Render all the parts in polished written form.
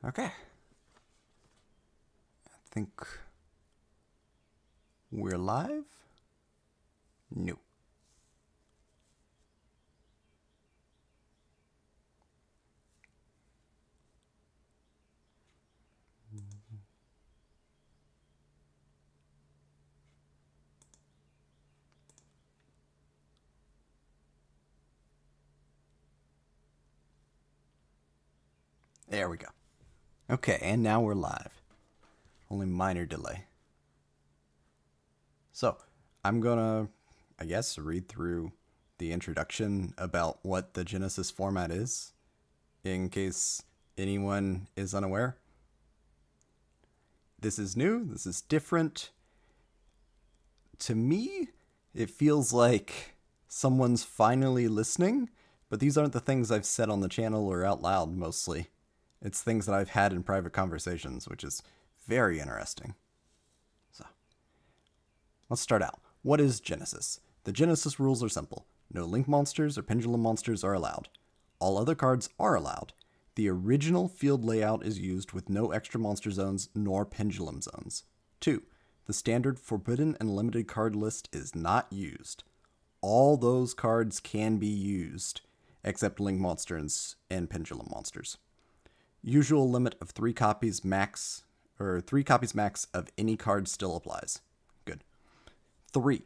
Okay. I think we're live? No. There we go. Okay, and now we're live. Only minor delay. So, I'm gonna, I guess, read through the introduction about what the Genesys format is, in case anyone is unaware. This is new, this is different. To me, it feels like someone's finally listening, but these aren't the things I've said on the channel or out loud mostly. It's things that I've had in private conversations, which is very interesting. So, let's start out. What is Genesys? The Genesys rules are simple. No link monsters or pendulum monsters are allowed. All other cards are allowed. The original field layout is used with no extra monster zones nor pendulum zones. 2. The standard forbidden and limited card list is not used. All those cards can be used, except link monsters and pendulum monsters. Usual limit of 3 copies max, or 3 copies max of any card still applies. Good. 3.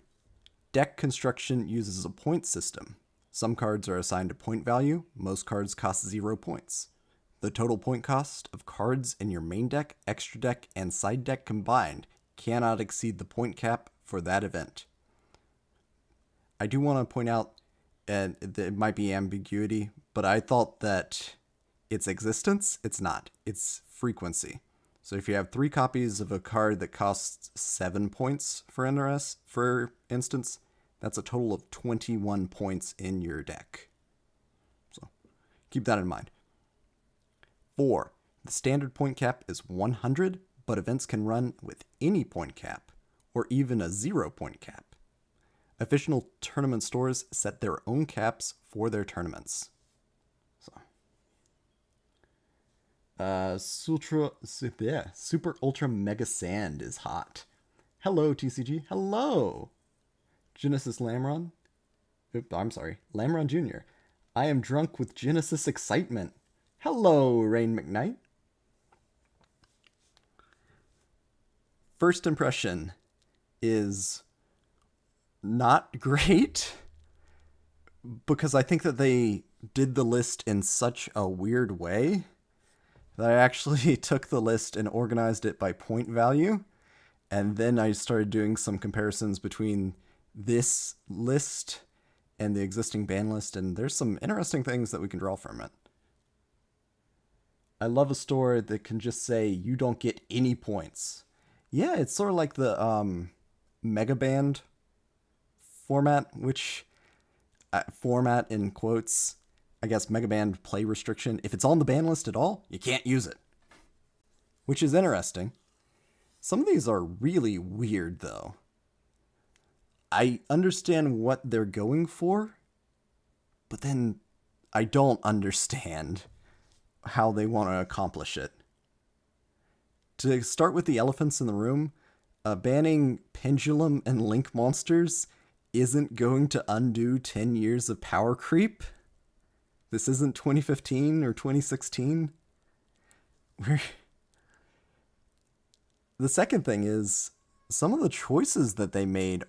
Deck construction uses a point system. Some cards are assigned a point value, most cards cost 0 points. The total point cost of cards in your main deck, extra deck, and side deck combined cannot exceed the point cap for that event. I do want to point out, and it might be ambiguity, but I thought that its existence, it's not. It's frequency. So if you have 3 copies of a card that costs 7 points for instance, that's a total of 21 points in your deck. So keep that in mind. 4. The standard point cap is 100, but events can run with any point cap, or even a 0 point cap. Official tournament stores set their own caps for their tournaments. Super Ultra Mega Sand is hot. Hello, TCG. Hello, Genesys Lamron. I'm sorry, Lamron Jr. I am drunk with Genesys excitement. Hello, Rain McKnight. First impression is not great because I think that they did the list in such a weird way that I actually took the list and organized it by point value. And then I started doing some comparisons between this list and the existing ban list. And there's some interesting things that we can draw from it. I love a store that can just say, you don't get any points. Yeah, it's sort of like the Mega Band format, which format in quotes, I guess Mega Band play restriction. If it's on the ban list at all, you can't use it. Which is interesting. Some of these are really weird, though. I understand what they're going for, but then I don't understand how they want to accomplish it. To start with the elephants in the room, banning pendulum and link monsters isn't going to undo 10 years of power creep. This isn't 2015 or 2016. The second thing is, some of the choices that they made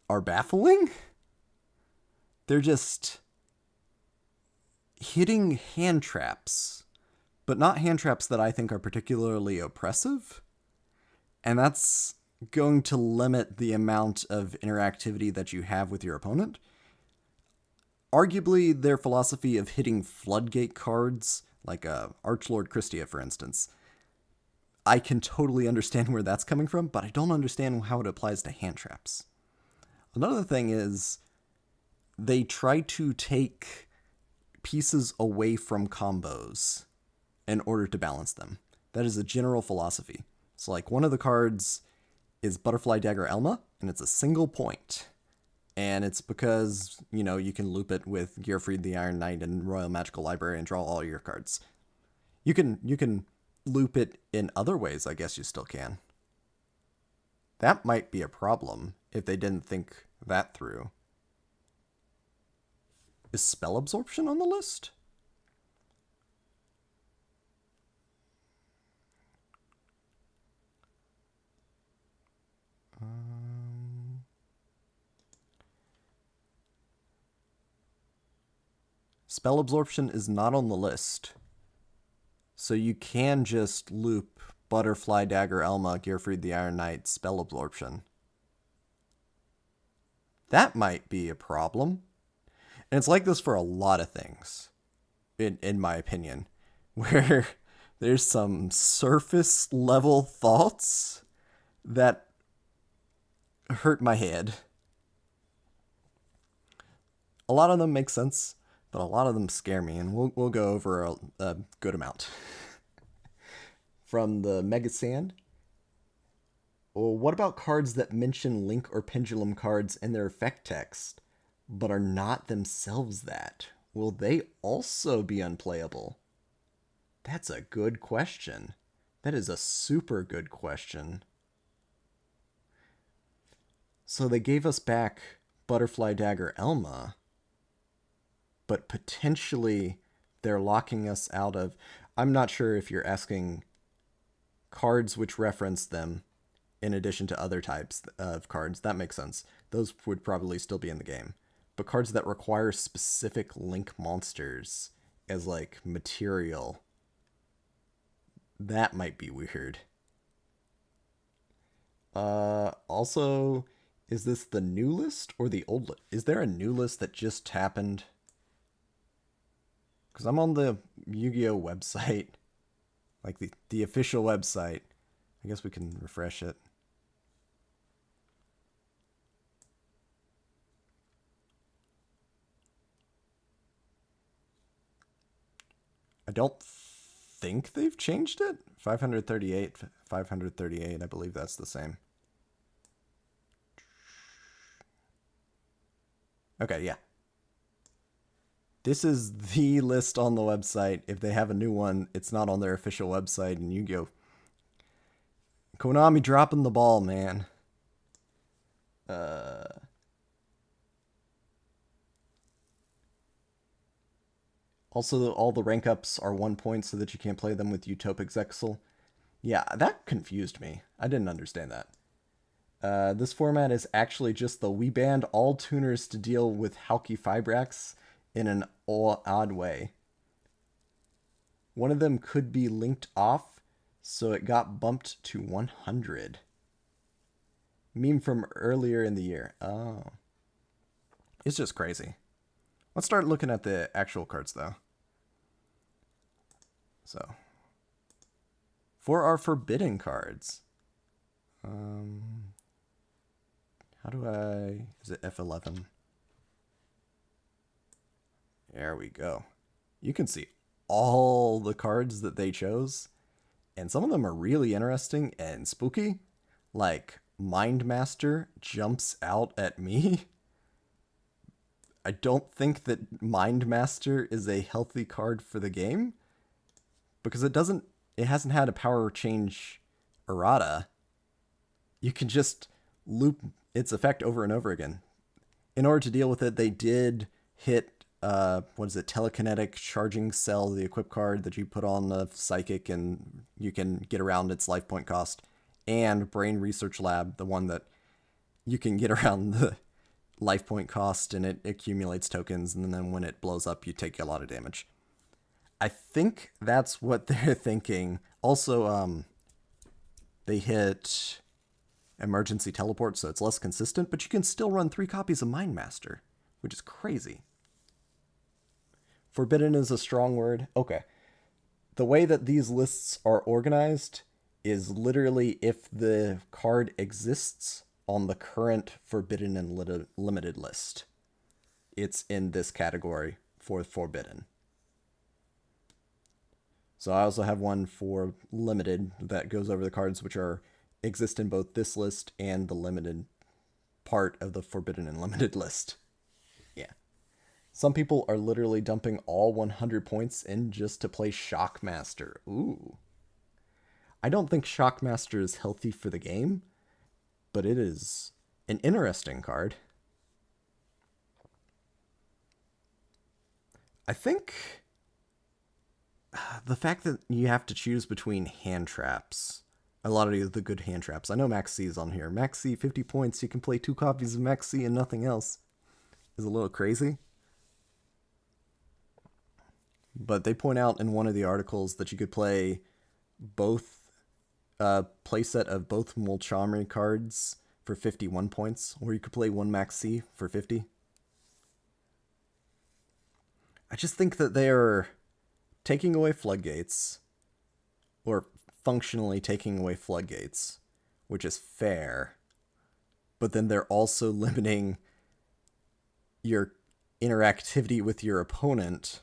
are baffling. They're just hitting hand traps, but not hand traps that I think are particularly oppressive. And that's going to limit the amount of interactivity that you have with your opponent. Arguably, their philosophy of hitting floodgate cards, like Archlord Christia, for instance, I can totally understand where that's coming from, but I don't understand how it applies to hand traps. Another thing is, they try to take pieces away from combos in order to balance them. That is a general philosophy. So like one of the cards is Butterfly Dagger Elma, and it's a single point. And it's because, you can loop it with Gearfried the Iron Knight and Royal Magical Library and draw all your cards. You can loop it in other ways, I guess you still can. That might be a problem if they didn't think that through. Is spell absorption on the list? Spell absorption is not on the list. So you can just loop Butterfly, Dagger, Elma, Gearfried the Iron Knight, spell absorption. That might be a problem. And it's like this for a lot of things, in my opinion, where there's some surface level thoughts that hurt my head. A lot of them make sense, but a lot of them scare me, and we'll go over a good amount. From the Mega Sand. Well, what about cards that mention Link or Pendulum cards in their effect text, but are not themselves that? Will they also be unplayable? That's a good question. That is a super good question. So they gave us back Butterfly, Dagger, Elma, but potentially they're locking us out of... I'm not sure if you're asking cards which reference them in addition to other types of cards. That makes sense. Those would probably still be in the game. But cards that require specific Link monsters as, like, material, that might be weird. Also, is this the new list or the old list? Is there a new list that just happened? Because I'm on the Yu-Gi-Oh website, like the official website. I guess we can refresh it. I don't think they've changed it. 538, 538, I believe that's the same. Okay, yeah. This is the list on the website. If they have a new one, it's not on their official website, and Yu-Gi-Oh! Konami dropping the ball, man. Also, all the rank ups are 1 point so that you can't play them with Utopic Zexal. Yeah, that confused me. I didn't understand that. This format is actually just the we banned all tuners to deal with Hauki Fibrax in an odd way. One of them could be linked off, so it got bumped to 100. Meme from earlier in the year. Oh. It's just crazy. Let's start looking at the actual cards, though. So, for our forbidden cards, how do I... Is it F11? There we go. You can see all the cards that they chose, and some of them are really interesting and spooky. Like, Mind Master jumps out at me. I don't think that Mind Master is a healthy card for the game, because it hasn't had a power change errata. You can just loop its effect over and over again. In order to deal with it, they did hit, telekinetic charging cell, the equip card that you put on the psychic and you can get around its life point cost, and Brain Research Lab, the one that you can get around the life point cost and it accumulates tokens, and then when it blows up, you take a lot of damage. I think that's what they're thinking. Also, they hit Emergency Teleport, so it's less consistent, but you can still run 3 copies of Mind Master, which is crazy. Forbidden is a strong word. Okay. The way that these lists are organized is literally if the card exists on the current Forbidden and Limited list, it's in this category for Forbidden. So I also have one for Limited that goes over the cards which exist in both this list and the limited part of the Forbidden and Limited list. Yeah. Some people are literally dumping all 100 points in just to play Shockmaster. Ooh. I don't think Shockmaster is healthy for the game, but it is an interesting card. I think the fact that you have to choose between hand traps, a lot of the good hand traps. I know Max C is on here. Max C, 50 points. You can play 2 copies of Max C and nothing else. Is a little crazy. But they point out in one of the articles that you could play both playset of both Mulchamry cards for 51 points, or you could play 1 Max C for 50. I just think that they are taking away floodgates, or functionally taking away floodgates, which is fair, but then they're also limiting your interactivity with your opponent,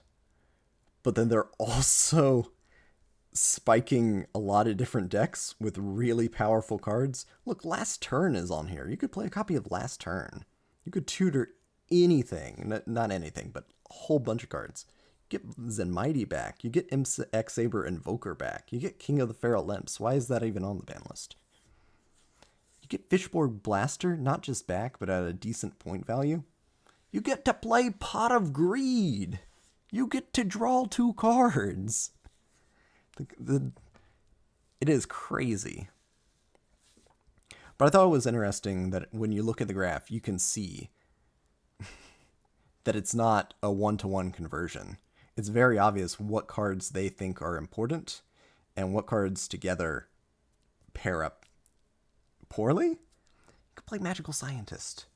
but then they're also spiking a lot of different decks with really powerful cards. Look, Last Turn is on here. You could play a copy of Last Turn. You could tutor anything, not anything, but a whole bunch of cards. You get Zenmighty back. You get X-Saber Invoker back. You get King of the Feral Imps. Why is that even on the ban list? You get Fishborg Blaster, not just back, but at a decent point value. You get to play Pot of Greed. You get to draw 2 cards. It is crazy. But I thought it was interesting that when you look at the graph, you can see that it's not a 1-to-1 conversion. It's very obvious what cards they think are important and what cards together pair up poorly. You could play Magical Scientist.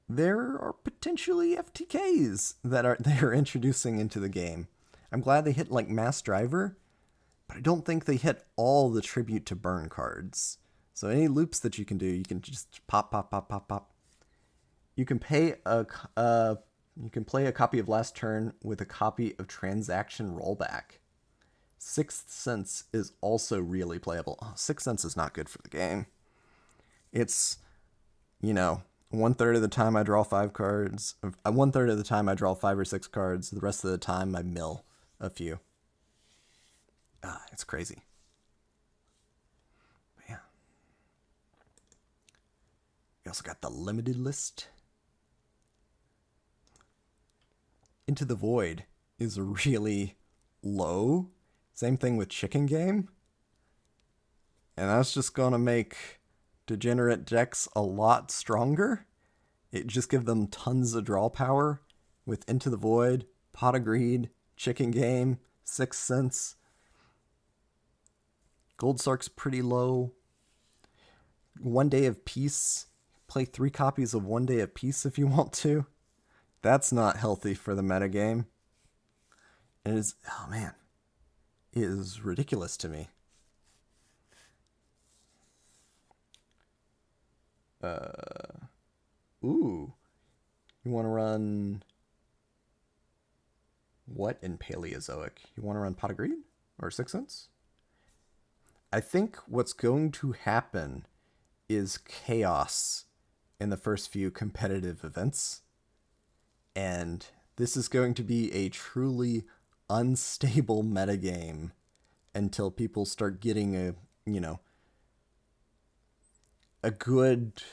There are potentially FTKs that they're introducing into the game. I'm glad they hit like Mass Driver, but I don't think they hit all the Tribute to Burn cards. So any loops that you can do, you can just pop, pop, pop, pop, pop. You can play a copy of Last Turn with a copy of Transaction Rollback. Sixth Sense is also really playable. Oh, Sixth Sense is not good for the game. It's, 1/3 of the time I draw 5 cards. 1/3 of the time I draw 5 or 6 cards. The rest of the time I mill a few. It's crazy. But yeah. We also got the limited list. Into the Void is really low. Same thing with Chicken Game. And that's just going to make degenerate decks a lot stronger. It just gives them tons of draw power with Into the Void, Pot of Greed, Chicken Game, Sixth Sense. Gold Sark's pretty low. 1 Day of Peace. Play 3 copies of 1 Day of Peace if you want to. That's not healthy for the metagame. And it is, oh man, it is ridiculous to me. Ooh. You want to run what in Paleozoic? You want to run Pot of Greed or Sixth Sense? I think what's going to happen is chaos in the first few competitive events. And this is going to be a truly unstable metagame until people start getting a good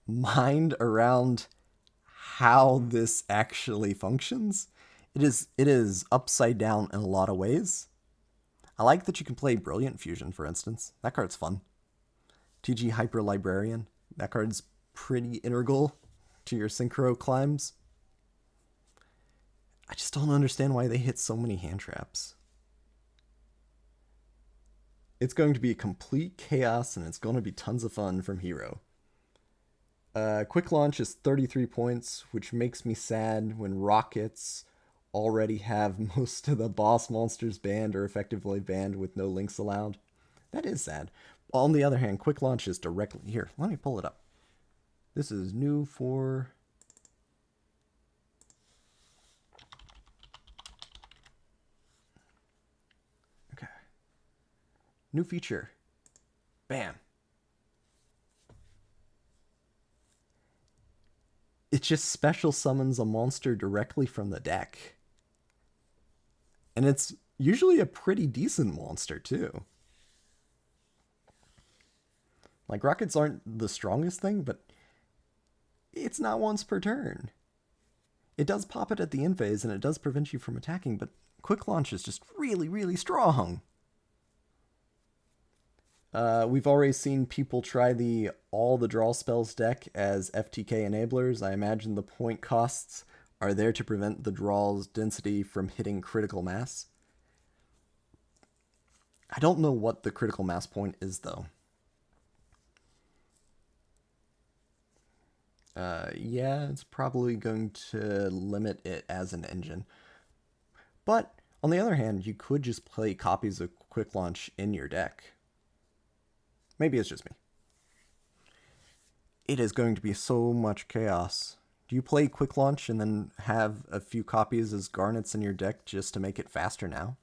mind around how this actually functions. It is upside down in a lot of ways. I like that you can play Brilliant Fusion, for instance. That card's fun. TG Hyper Librarian. That card's pretty integral to your synchro climbs. I just don't understand why they hit so many hand traps. It's going to be complete chaos, and it's going to be tons of fun from Hero. Quick Launch is 33 points, which makes me sad when Rockets already have most of the boss monsters banned or effectively banned with no links allowed. That is sad. On the other hand, Quick Launch is directly... Here, let me pull it up. This is new for... Okay. New feature. Bam. it just special summons a monster directly from the deck. And it's usually a pretty decent monster, too. Like, rockets aren't the strongest thing, but it's not once per turn. It does pop it at the end phase, and it does prevent you from attacking, but quick launch is just really, really strong. We've already seen people try all the draw spells deck as FTK enablers. I imagine the point costs are there to prevent the draw's density from hitting critical mass. I don't know what the critical mass point is, though. Yeah, it's probably going to limit it as an engine. But, on the other hand, you could just play copies of Quick Launch in your deck. Maybe it's just me. It is going to be so much chaos. Do you play Quick Launch and then have a few copies as Garnets in your deck just to make it faster now?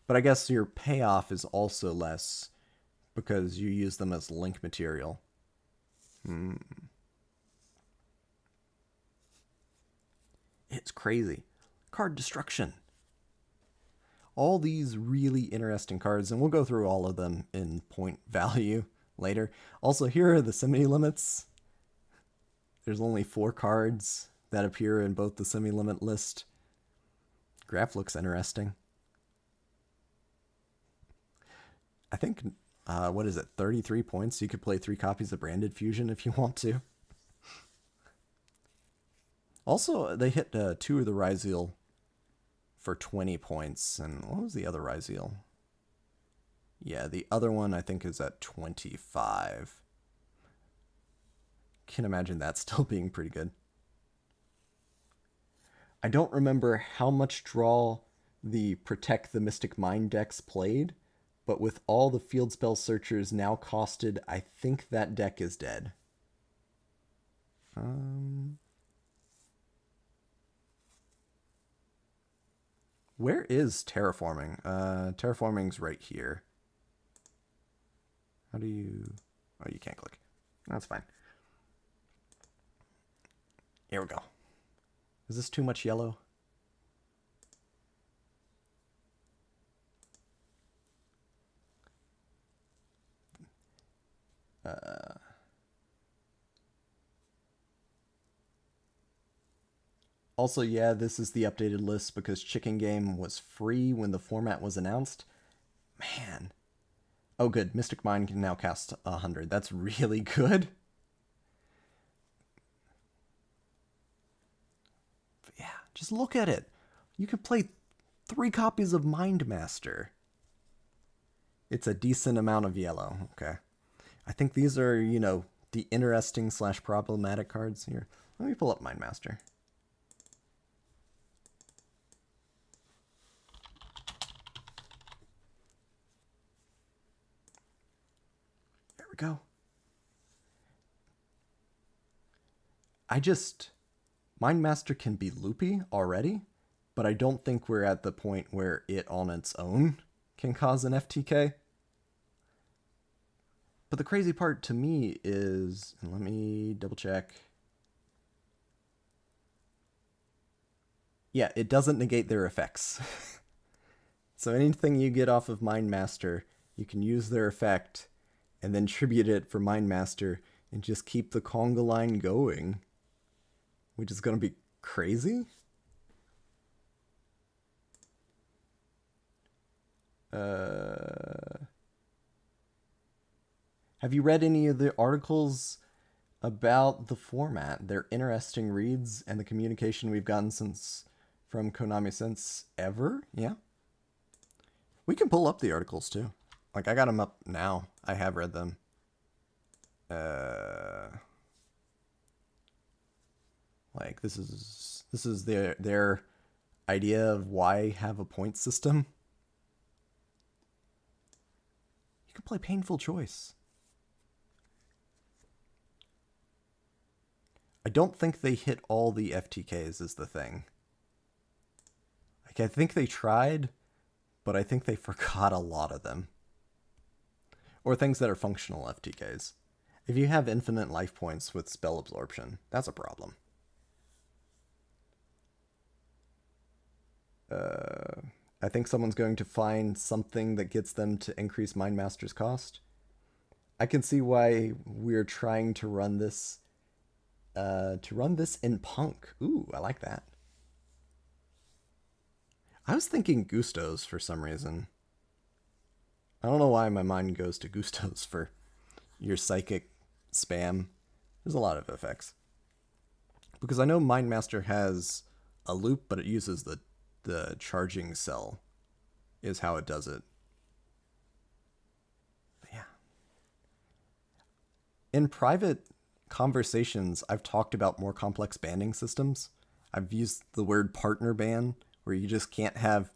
But I guess your payoff is also less because you use them as link material. It's crazy. Card destruction. All these really interesting cards, and we'll go through all of them in point value later. Also, here are the semi-limits. There's only 4 cards that appear in both the semi-limit list. Graph looks interesting. I think, 33 points? You could play 3 copies of Branded Fusion if you want to. Also, they hit 2 of the Ryzeal for 20 points. And what was the other Ryzeal? Yeah, the other one I think is at 25. Can imagine that still being pretty good. I don't remember how much draw the Protect the Mystic Mind decks played, but with all the field spell searchers now costed, I think that deck is dead. Where is terraforming? Terraforming's right here. How do you... Oh, you can't click. That's fine. Here we go. Is this too much yellow? Also, yeah, this is the updated list because Chicken Game was free when the format was announced. Man. Oh, good. Mystic Mind can now cast 100. That's really good. But yeah, just look at it. You could play 3 copies of Mind Master. It's a decent amount of yellow. Okay. I think these are, the interesting / problematic cards here. Let me pull up Mind Master. Go. Mind Master can be loopy already, but I don't think we're at the point where it on its own can cause an FTK. But the crazy part to me is, and let me double check. Yeah, it doesn't negate their effects. So anything you get off of Mind Master, you can use their effect and then tribute it for Mind Master and just keep the conga line going, which is going to be crazy. Have you read any of the articles about the format? They're interesting reads, and the communication we've gotten from Konami since ever. Yeah. We can pull up the articles too. Like, I got them up now. I have read them. Like, this is their idea of why have a point system. You can play Painful Choice. I don't think they hit all the FTKs is the thing. Like, I think they tried, but I think they forgot a lot of them. Or things that are functional FTKs. If you have infinite life points with spell absorption, that's a problem. I think someone's going to find something that gets them to increase Mindmaster's cost. I can see why we're trying to run this in Punk. Ooh, I like that. I was thinking Gustos for some reason. I don't know why my mind goes to Gustos for your psychic spam. There's a lot of effects. Because I know Mindmaster has a loop, but it uses the charging cell is how it does it. But yeah. In private conversations, I've talked about more complex banning systems. I've used the word partner ban, where you just can't have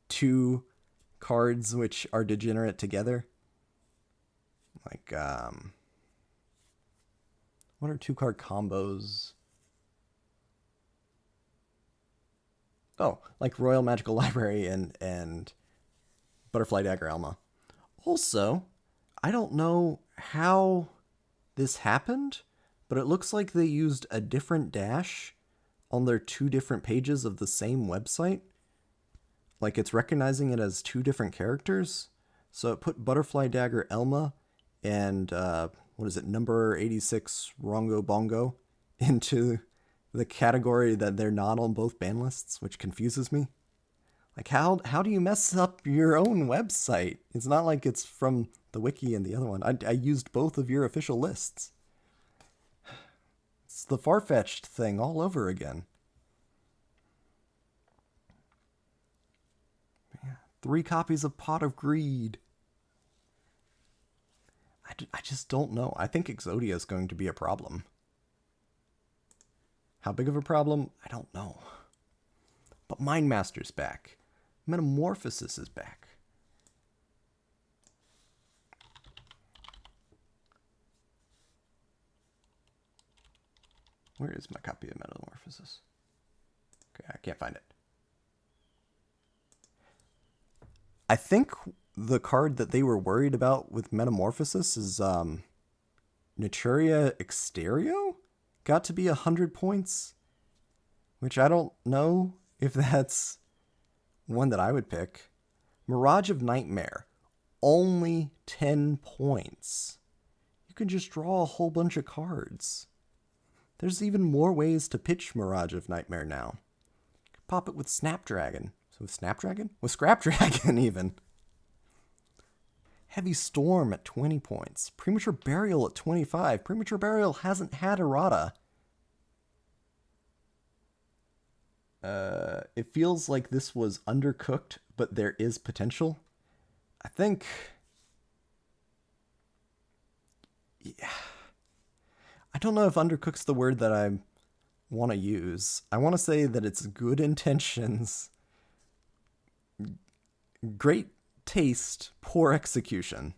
two cards which are degenerate together. Like, what are 2-card combos? Oh, like Royal Magical Library and Butterfly Dagger Alma. Also, I don't know how this happened, but it looks like they used a different dash on their 2 different pages of the same website. Like it's recognizing it as 2 different characters. So it put Butterfly Dagger Elma and what is it, number 86 Rongo Bongo into the category that they're not on both ban lists, which confuses me. Like how do you mess up your own website? It's not like it's from the wiki and the other one. I used both of your official lists. It's the Farfetch'd thing all over again. Yeah. 3 copies of Pot of Greed. I just don't know. I think Exodia is going to be a problem. How big of a problem? I don't know. But Mindmaster's back. Metamorphosis is back. Where is my copy of Metamorphosis? Okay, I can't find it. I think the card that they were worried about with Metamorphosis is Naturia Exterio? Got to be 100 points, which I don't know if that's one that I would pick. Mirage of Nightmare, only 10 points. You can just draw a whole bunch of cards. There's even more ways to pitch Mirage of Nightmare now. You could pop it with Snapdragon. So with Snapdragon? With Scrapdragon even. Heavy Storm at 20 points. Premature Burial at 25. Premature Burial hasn't had errata. It feels like this was undercooked, but there is potential. I think... Yeah. I don't know if undercooked's the word that I want to use. I want to say that it's good intentions, great taste, poor execution.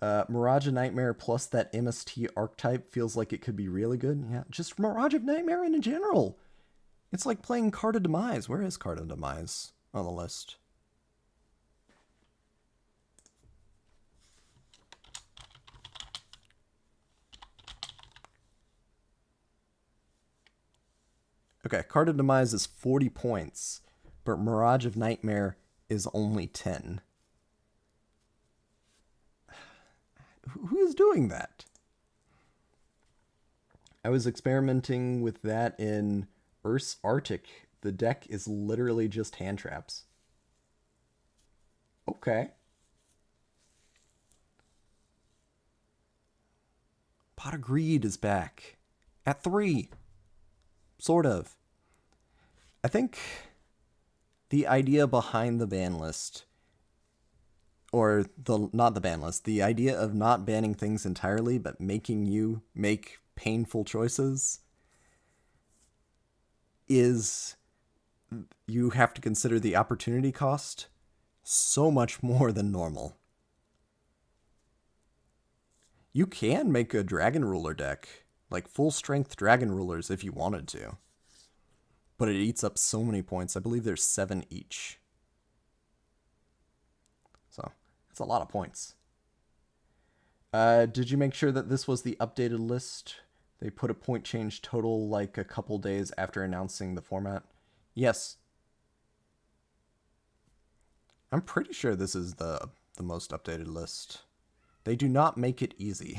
Mirage of Nightmare plus that MST archetype feels like it could be really good. Yeah, just Mirage of Nightmare in general. It's like playing Card of Demise. Where is Card of Demise on the list? Okay, Card of Demise is 40 points, but Mirage of Nightmare is only 10. Who is doing that? I was experimenting with that in Earth's Arctic. The deck is literally just hand traps. Okay. Pot of Greed is back. At 3. Sort of. I think the idea behind the ban list, or not the ban list, the idea of not banning things entirely, but making you make painful choices, is you have to consider the opportunity cost so much more than normal. You can make a Dragon Ruler deck, like full strength Dragon Rulers if you wanted to. But it eats up so many points. I believe there's 7 each. So, that's a lot of points. Did you make sure that this was the updated list? They put a point change total like a couple days after announcing the format. Yes. I'm pretty sure this is the most updated list. They do not make it easy.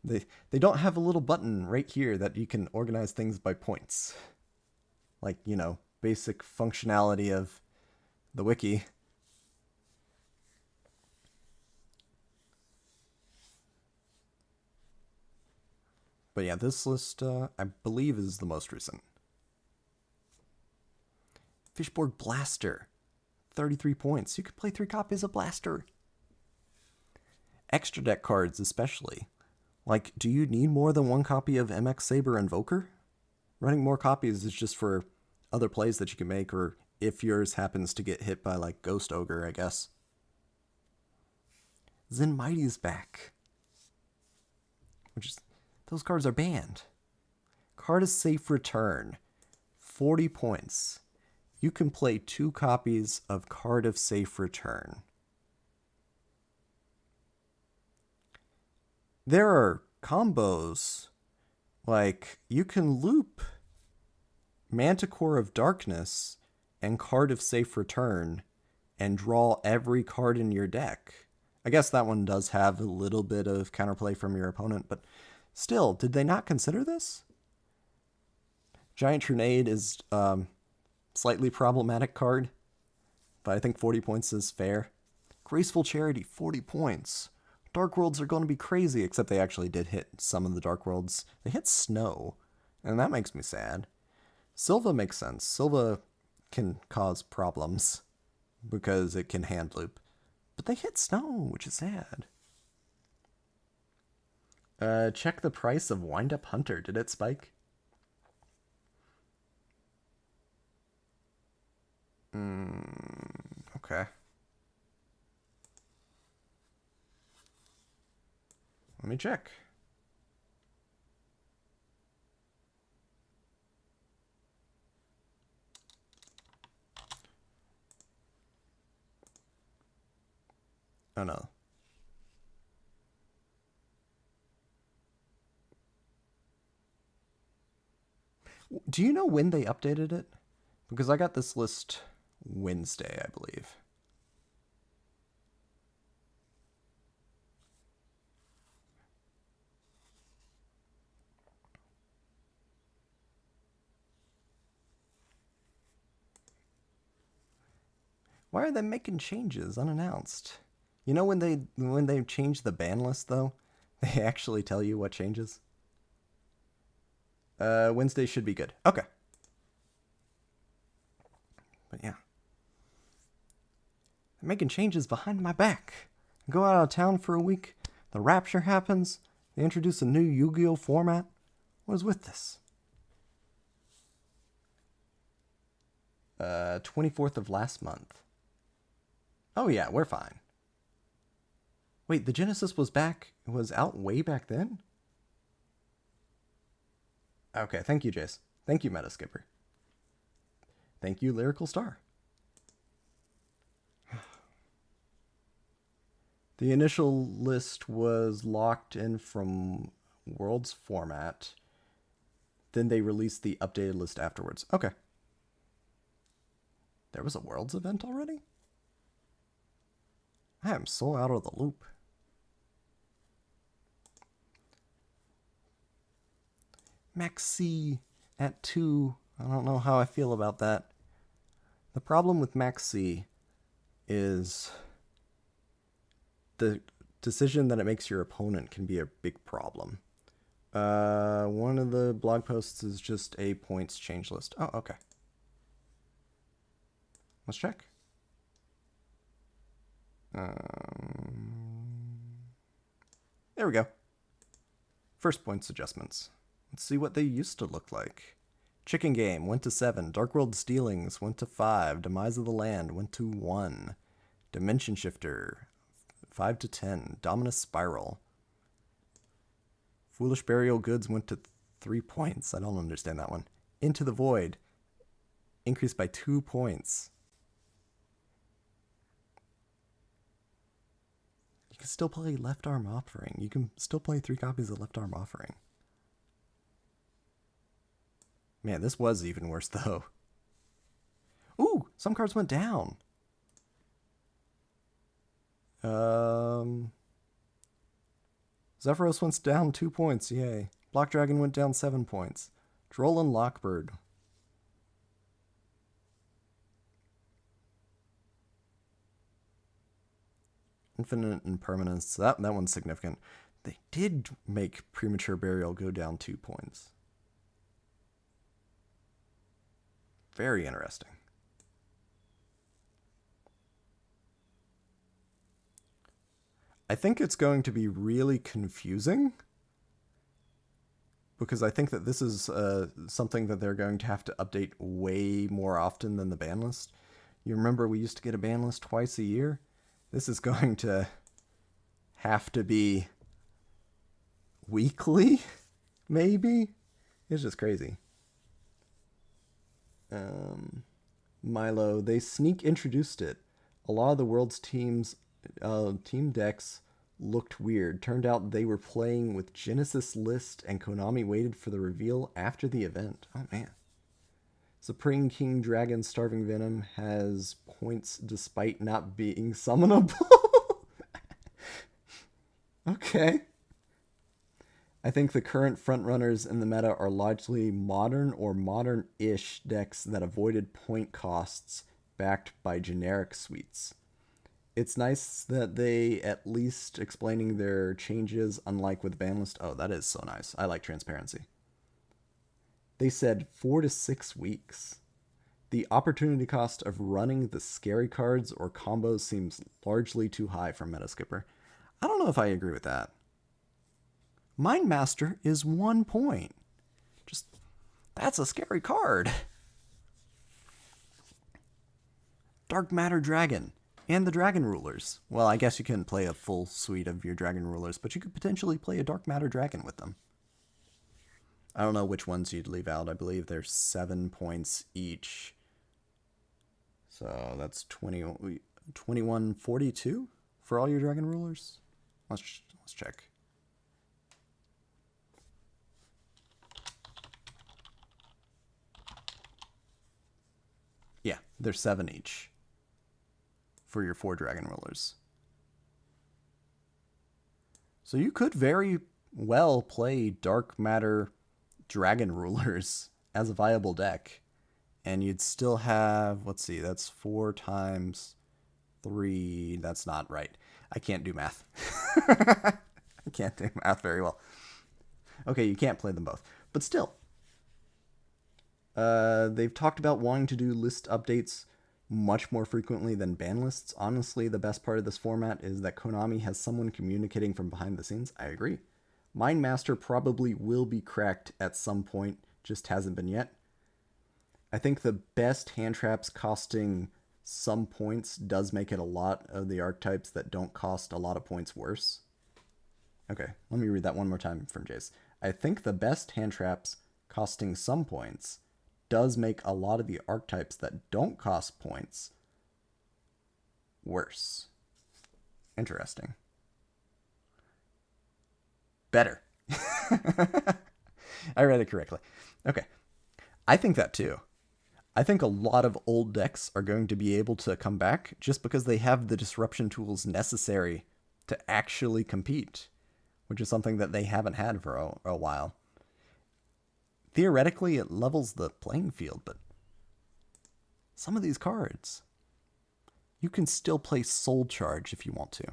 They don't have a little button right here that you can organize things by points. Like, you know, basic functionality of the wiki. But yeah, this list, I believe, is the most recent. Fishborg Blaster, 33 points. You could play 3 copies of Blaster. Extra deck cards, especially. Like, do you need more than 1 copy of MX Saber Invoker? Running more copies is just for other plays that you can make, or if yours happens to get hit by, like, Ghost Ogre, I guess. Zen Mighty's back. Which is, those cards are banned. Card of Safe Return, 40 points. You can play 2 copies of Card of Safe Return. There are combos, like you can loop Manticore of Darkness and Card of Safe Return and draw every card in your deck. I guess that one does have a little bit of counterplay from your opponent, but still, did they not consider this? Giant Trinade is slightly problematic card, but I think 40 points is fair. Graceful Charity, 40 points. Dark Worlds are going to be crazy, except they actually did hit some of the Dark Worlds. They hit Snow, and that makes me sad. Silva makes sense. Silva can cause problems because it can hand loop. But they hit Snow, which is sad. Check the price of Wind Up Hunter. Did it spike? Okay. Let me check. Oh no. Do you know when they updated it? Because I got this list Wednesday, I believe. Why are they making changes unannounced? You know when they change the ban list though, they actually tell you what changes. Wednesday should be good. Okay. But yeah, they're making changes behind my back. I go out of town for a week. The Rapture happens. They introduce a new Yu-Gi-Oh format. What is with this? 24th of last month. Oh yeah, we're fine. Wait, the Genesis was out way back then? Okay, thank you, Jace. Thank you, Metaskipper. Thank you, Lyrical Star. The initial list was locked in from Worlds format. Then they released the updated list afterwards. Okay. There was a Worlds event already? I am so out of the loop. Maxi at 2. I don't know how I feel about that. The problem with Maxi is the decision that it makes your opponent can be a big problem. One of the blog posts is just a points change list. Oh, okay. Let's check. There we go. First points adjustments. Let's see what they used to look like. Chicken Game went to 7. Dark World Stealings went to 5. Demise of the Land went to 1. Dimension Shifter 5 to 10. Dominus Spiral. Foolish Burial Goods went to 3 points. I don't understand that one. Into the Void increased by 2 points. You can still play Left Arm Offering. You can still play 3 copies of Left Arm Offering. Man, this was even worse, though. Ooh, some cards went down. Zephyros went down 2 points, yay. Block Dragon went down 7 points. Droll and Lockbird. Infinite Impermanence, that one's significant. They did make Premature Burial go down 2 points. Very interesting. I think it's going to be really confusing because I think that this is something that they're going to have to update way more often than the ban list. You remember we used to get a ban list twice a year? This is going to have to be weekly, maybe? It's just crazy. Milo, they sneak introduced it. A lot of the world's team decks looked weird. Turned out they were playing with Genesys list and Konami waited for the reveal after the event. Oh man. Supreme King Dragon Starving Venom has points despite not being summonable. Okay. I think the current frontrunners in the meta are largely modern or modern-ish decks that avoided point costs backed by generic suites. It's nice that they at least explaining their changes, unlike with banlist. Oh, that is so nice. I like transparency. They said 4 to 6 weeks. The opportunity cost of running the scary cards or combos seems largely too high for Metaskipper. I don't know if I agree with that. Mind Master is 1 point. That's a scary card. Dark Matter Dragon and the Dragon Rulers. Well, I guess you couldn't play a full suite of your Dragon Rulers, but you could potentially play a Dark Matter Dragon with them. I don't know which ones you'd leave out. I believe they're 7 points each. So that's 2142 for all your Dragon Rulers. Let's check. Yeah, they're 7 each for your 4 Dragon Rulers. So you could very well play Dark Matter Dragon Rulers as a viable deck. And you'd still have, let's see, that's 4 times 3. That's not right. I can't do math. I can't do math very well. Okay, you can't play them both. But still. They've talked about wanting to do list updates much more frequently than ban lists. Honestly, the best part of this format is that Konami has someone communicating from behind the scenes. I agree. Mind Master probably will be cracked at some point, just hasn't been yet. I think the best hand traps costing some points does make it a lot of the archetypes that don't cost a lot of points worse. Okay, let me read that one more time from Jace. I think the best hand traps costing some points does make a lot of the archetypes that don't cost points worse. Interesting. Better. I read it correctly. Okay. I think that too. I think a lot of old decks are going to be able to come back just because they have the disruption tools necessary to actually compete, which is something that they haven't had for a while. Theoretically, it levels the playing field, but some of these cards, you can still play Soul Charge if you want to.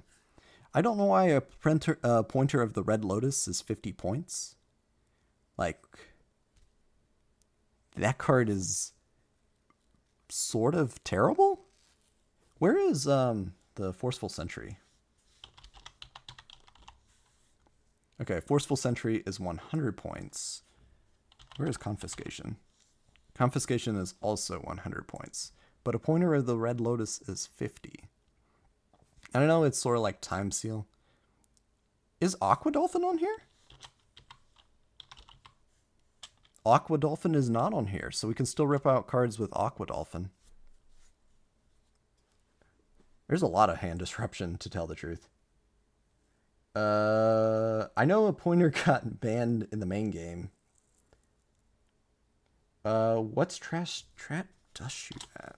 I don't know why a pointer of the Red Lotus is 50 points. Like, that card is sort of terrible. Where is the Forceful Sentry? Okay, Forceful Sentry is 100 points. Where is Confiscation? Confiscation is also 100 points, but a pointer of the Red Lotus is 50. I don't know, it's sort of like Time Seal. Is Aqua Dolphin on here? Aqua Dolphin is not on here, so we can still rip out cards with Aqua Dolphin. There's a lot of hand disruption, to tell the truth. I know a pointer got banned in the main game. What's Trap Dust Shoot at?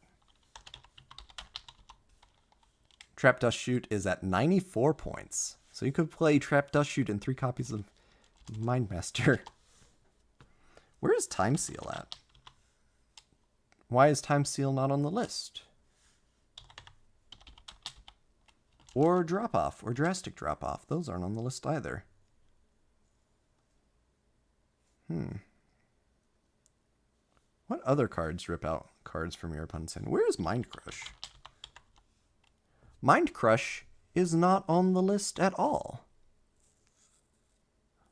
Trap Dust Shoot is at 94 points. So you could play Trap Dust Shoot in 3 copies of Mindmaster. Where is Time Seal at? Why is Time Seal not on the list? Or Drop Off, or Drastic Drop Off. Those aren't on the list either. What other cards rip out cards from your opponent's hand? Where is Mind Crush? Mind Crush is not on the list at all.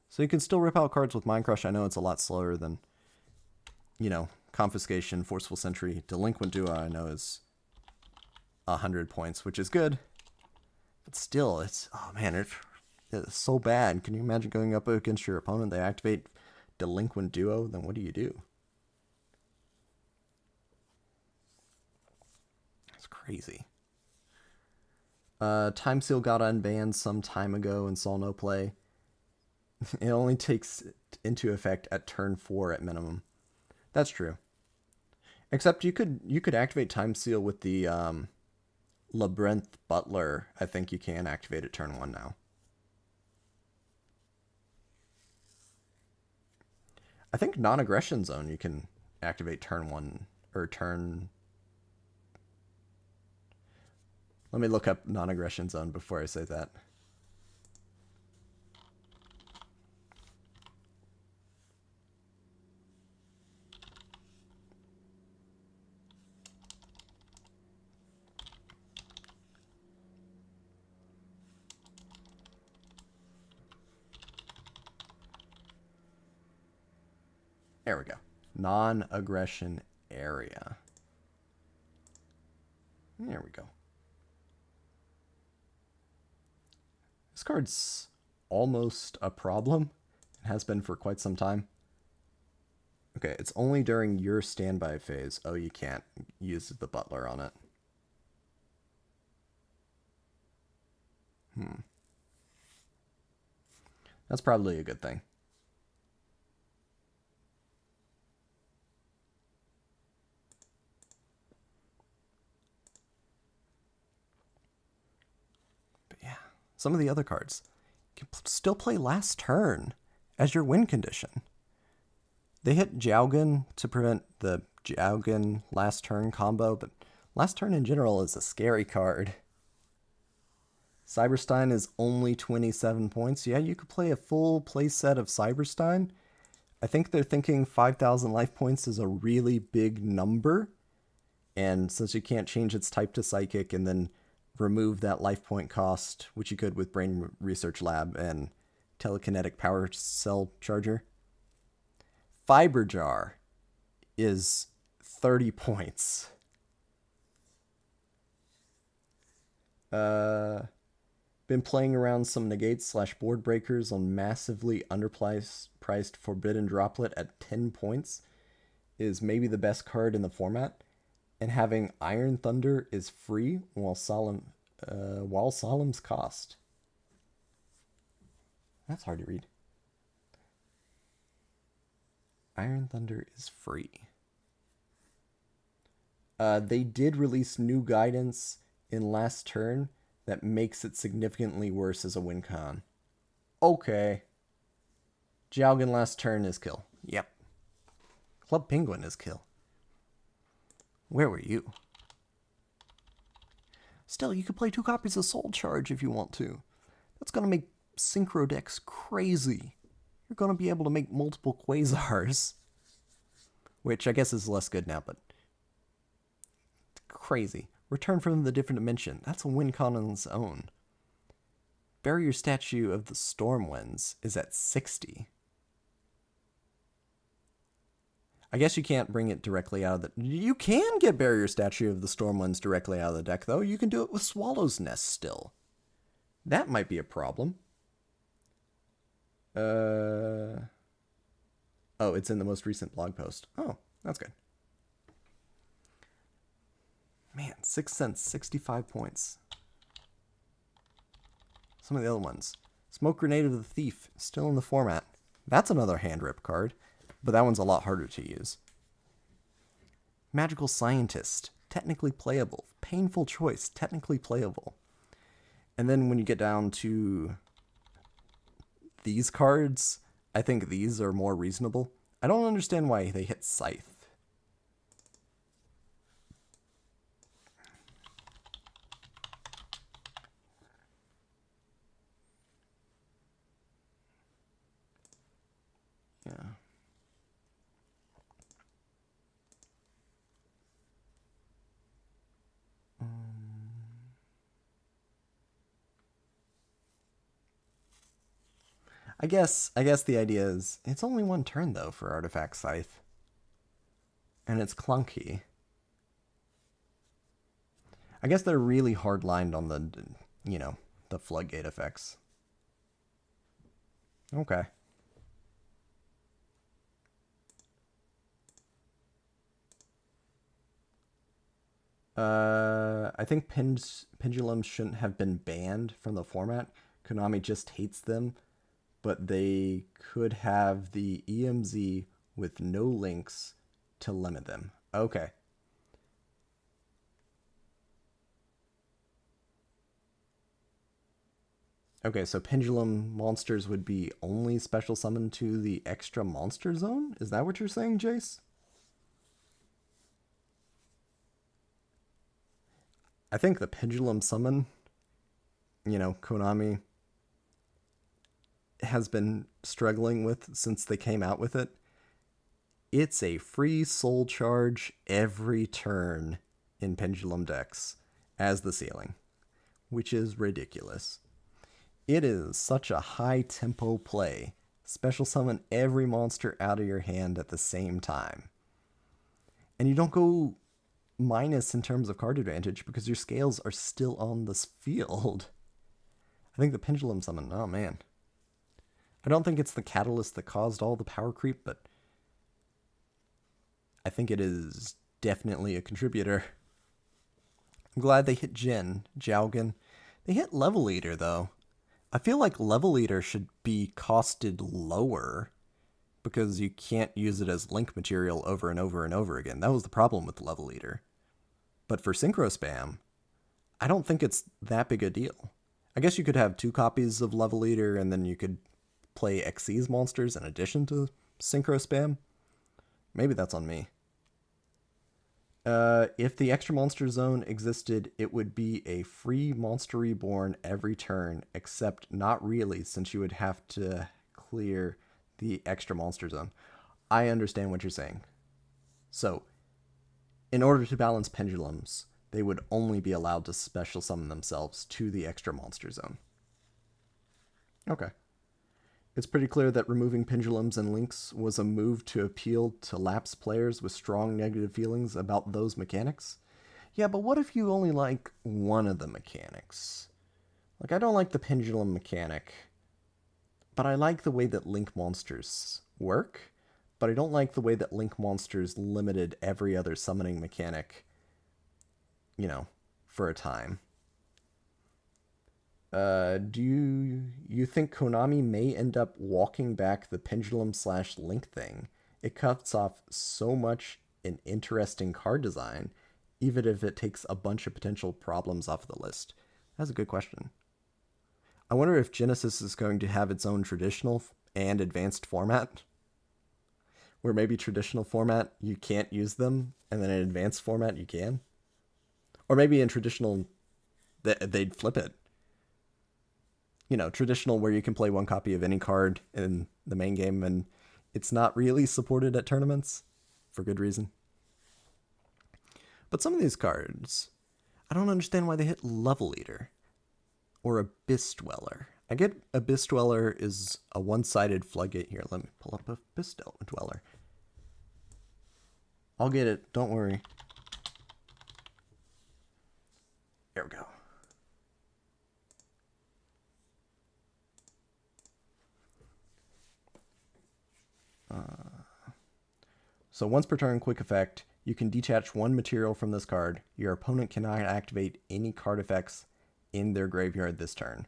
So you can still rip out cards with Mind Crush. I know it's a lot slower than, you know, Confiscation, Forceful Sentry. Delinquent Duo I know is 100 points, which is good. But still, it's, oh man, it's so bad. Can you imagine going up against your opponent? They activate Delinquent Duo, then what do you do? It's crazy. Time Seal got unbanned some time ago and saw no play. It only takes into effect at turn 4 at minimum. That's true. Except you could activate Time Seal with the Labyrinth Butler. I think you can activate at turn 1 now. I think Non-Aggression Zone you can activate turn 1 or turn... Let me look up Non-Aggression Zone before I say that. There we go. Non-aggression area. There we go. This card's almost a problem. It has been for quite some time. Okay, it's only during your standby phase. Oh, you can't use the Butler on it. That's probably a good thing. Some of the other cards can still play last turn as your win condition. They hit Jowgen to prevent the Jowgen last turn combo, but last turn in general is a scary card. Cyberstein is only 27 points. Yeah, you could play a full play set of Cyberstein. I think they're thinking 5,000 life points is a really big number. And since you can't change its type to Psychic and then remove that life point cost, which you could with Brain Research Lab and Telekinetic Power Cell Charger. Fiber Jar is 30 points. Been playing around some negates / board breakers on massively underpriced Forbidden Droplet at 10 points is maybe the best card in the format. And having Iron Thunder is free while Solemn's cost. That's hard to read. Iron Thunder is free. They did release new guidance in last turn that makes it significantly worse as a win con. Okay. Jowgen last turn is kill. Yep. Club Penguin is kill. Where were you? Still, you could play 2 copies of Soul Charge if you want to. That's going to make Synchro decks crazy. You're going to be able to make multiple Quasars. Which I guess is less good now, but... crazy. Return from the different dimension. That's a win con on its own. Barrier Statue of the Stormwinds is at 60. I guess you can't bring it directly out of the... You can get Barrier Statue of the Stormwinds directly out of the deck, though. You can do it with Swallow's Nest still. That might be a problem. Oh, it's in the most recent blog post. Oh, that's good. Man, 6 cents, 65 points. Some of the other ones. Smoke Grenade of the Thief, still in the format. That's another hand rip card, but that one's a lot harder to use. Magical Scientist, technically playable. Painful Choice, technically playable. And then when you get down to these cards, I think these are more reasonable. I don't understand why they hit Scythe. Yeah. I guess the idea is it's only one turn though for Artifact Scythe. And it's clunky. I guess they're really hard lined on the, you know, the floodgate effects. Okay. I think pendulums shouldn't have been banned from the format. Konami just hates them, but they could have the EMZ with no links to limit them. Okay. Okay, so pendulum monsters would be only special summoned to the extra monster zone? Is that what you're saying, Jace? I think the pendulum summon, you know, Konami has been struggling with since they came out with it. It's a free soul charge every turn in pendulum decks as the ceiling, which is ridiculous. It is such a high tempo play. Special summon every monster out of your hand at the same time. And you don't go minus in terms of card advantage because your scales are still on this field. I think the pendulum summon, oh man. I don't think it's the catalyst that caused all the power creep, but I think it is definitely a contributor. I'm glad they hit Jin, Jowgen. They hit Level Eater though. I feel like Level Eater should be costed lower because you can't use it as link material over and over and over again. That was the problem with Level Eater. But for Synchro Spam, I don't think it's that big a deal. I guess you could have 2 copies of Level Eater and then you could play Xyz monsters in addition to Synchro Spam. Maybe that's on me. If the extra monster zone existed, it would be a free monster reborn every turn, except not really, since you would have to clear the extra monster zone. I understand what you're saying. So, in order to balance pendulums, they would only be allowed to special summon themselves to the extra monster zone. Okay. It's pretty clear that removing pendulums and links was a move to appeal to lapsed players with strong negative feelings about those mechanics. Yeah, but what if you only like one of the mechanics? Like, I don't like the pendulum mechanic, but I like the way that link monsters work, but I don't like the way that link monsters limited every other summoning mechanic, you know, for a time. Do you think Konami may end up walking back the pendulum/link thing? It cuts off so much in interesting card design, even if it takes a bunch of potential problems off the list. That's a good question. I wonder if Genesys is going to have its own traditional and advanced format, where maybe traditional format you can't use them, and then in advanced format you can. Or maybe in traditional they'd flip it. You know, traditional where you can play 1 copy of any card in the main game and it's not really supported at tournaments for good reason. But some of these cards, I don't understand why they hit Level Eater or Abyss Dweller. I get Abyss Dweller is a one-sided floodgate here. Let me pull up Abyss Dweller. I'll get it, don't worry. There we go. So once per turn, quick effect, you can detach 1 material from this card. Your opponent cannot activate any card effects in their graveyard this turn.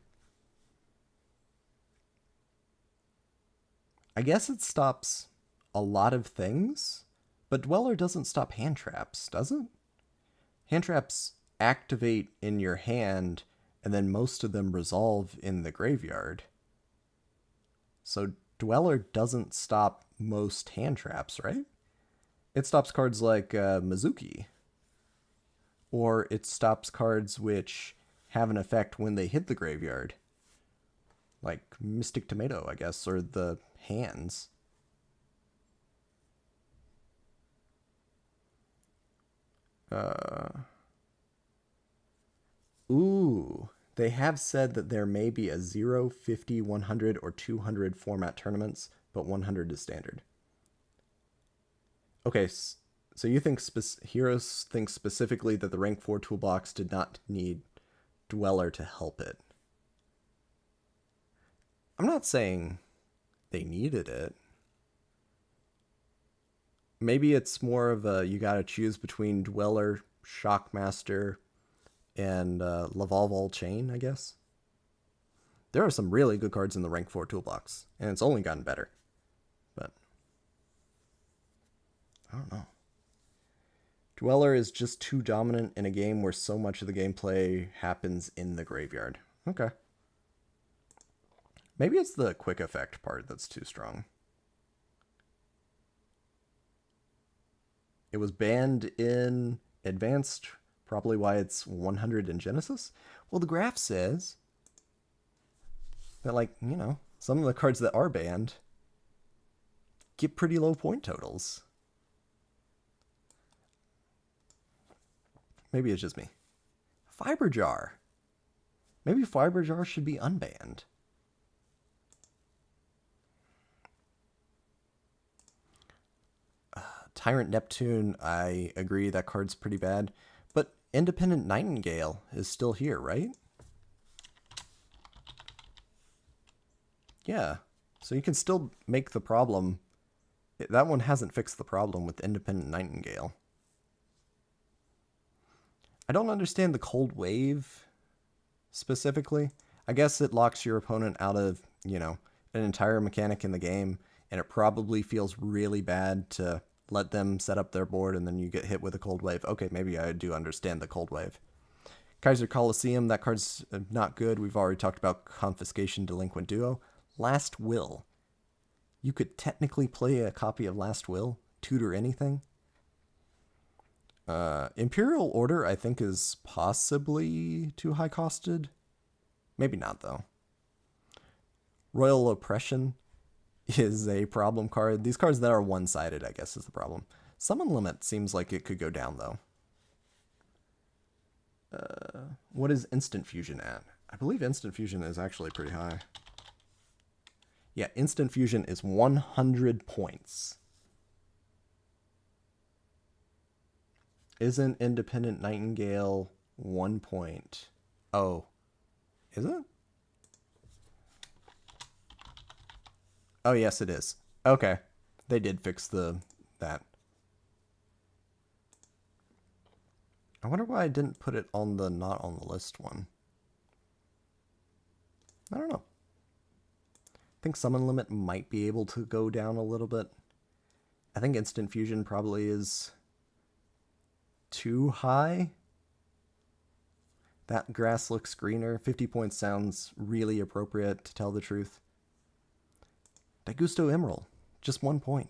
I guess it stops a lot of things, But Dweller doesn't stop hand traps, does it? Hand traps activate in your hand, and then most of them resolve in the graveyard. So Dweller doesn't stop most hand traps, right? It stops cards like Mizuki. Or it stops cards which have an effect when they hit the graveyard. Like Mystic Tomato, I guess, or the hands. Ooh, they have said that there may be a 0, 50, 100, or 200 format tournaments, but 100 is standard. Okay, so you think Heroes think specifically that the rank 4 toolbox did not need Dweller to help it. I'm not saying they needed it. Maybe it's more of a you gotta choose between Dweller, Shockmaster, and Lavalval Chain, I guess. There are some really good cards in the rank 4 toolbox, and it's only gotten better. But I don't know. Dweller is just too dominant in a game where so much of the gameplay happens in the graveyard. Okay. Maybe it's the quick effect part that's too strong. It was banned in Advanced, probably why it's 100 in Genesis. Well, the graph says that, like, you know, some of the cards that are banned get pretty low point totals. Maybe it's just me. Fiber Jar. Maybe Fiber Jar should be unbanned. Tyrant Neptune, I agree that card's pretty bad. But Independent Nightingale is still here, right? Yeah. So you can still make the problem. That one hasn't fixed the problem with Independent Nightingale. I don't understand the Cold Wave specifically. I guess it locks your opponent out of, you know, an entire mechanic in the game, and it probably feels really bad to let them set up their board and then you get hit with a Cold Wave. Okay, maybe I do understand the Cold Wave. Kaiser Coliseum, that card's not good. We've already talked about Confiscation Delinquent Duo. Last Will. You could technically play a copy of Last Will, tutor anything. Imperial Order, I think, is possibly too high costed. Maybe not, though. Royal Oppression is a problem card. These cards that are one-sided, I guess, is the problem. Summon Limit seems like it could go down, though. What is Instant Fusion at? I believe Instant Fusion is actually pretty high. Yeah, Instant Fusion is 100 points. Isn't Independent Nightingale 1 point? Oh, is it? Oh, yes, it is. Okay. They did fix that. I wonder why I didn't put it on the not on the list one. I don't know. I think Summon Limit might be able to go down a little bit. I think Instant Fusion probably is too high. That grass looks greener. 50 points sounds really appropriate, to tell the truth. Daigusto Emerald, just 1 point.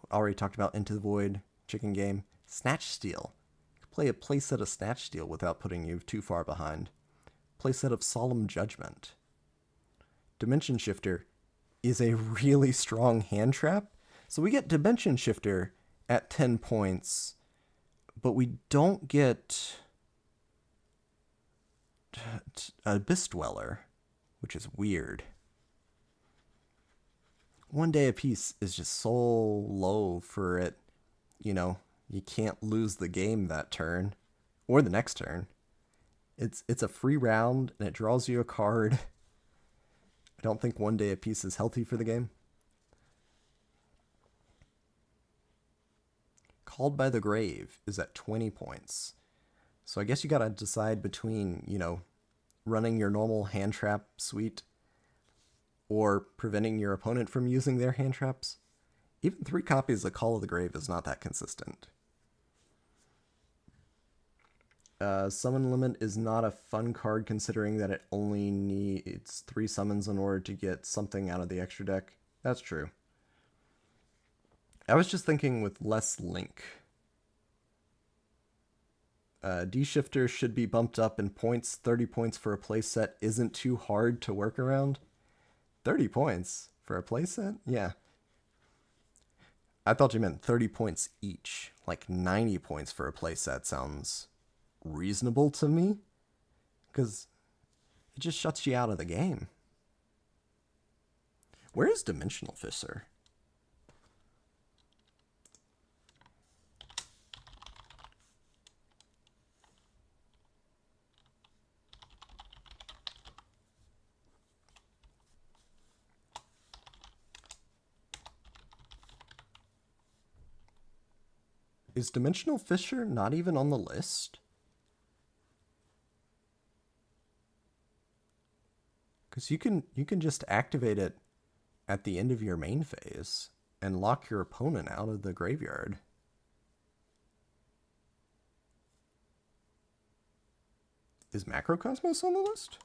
Already talked about Into the Void, Chicken Game. Snatch Steal. You can play a playset of Snatch Steal without putting you too far behind. Playset of Solemn Judgment. Dimension Shifter is a really strong hand trap. So we get Dimension Shifter at 10 points, but we don't get Abyss Dweller, which is weird. 1 day apiece is just so low for it. You know, you can't lose the game that turn or the next turn. It's a free round and it draws you a card. I don't think 1 day apiece is healthy for the game. Called by the Grave is at 20 points. So I guess you gotta decide between, you know, running your normal hand trap suite or preventing your opponent from using their hand traps. Even 3 copies of Call of the Grave is not that consistent. Summon limit is not a fun card considering that it only needs 3 summons in order to get something out of the extra deck. That's true. I was just thinking with less link. D-Shifter should be bumped up in points. 30 points for a playset isn't too hard to work around. 30 points for a playset? Yeah. I thought you meant 30 points each. Like 90 points for a playset sounds reasonable to me. Because it just shuts you out of the game. Where is Dimensional Fissure? Is Dimensional Fissure not even on the list? Because you can just activate it at the end of your main phase and lock your opponent out of the graveyard. Is Macrocosmos on the list?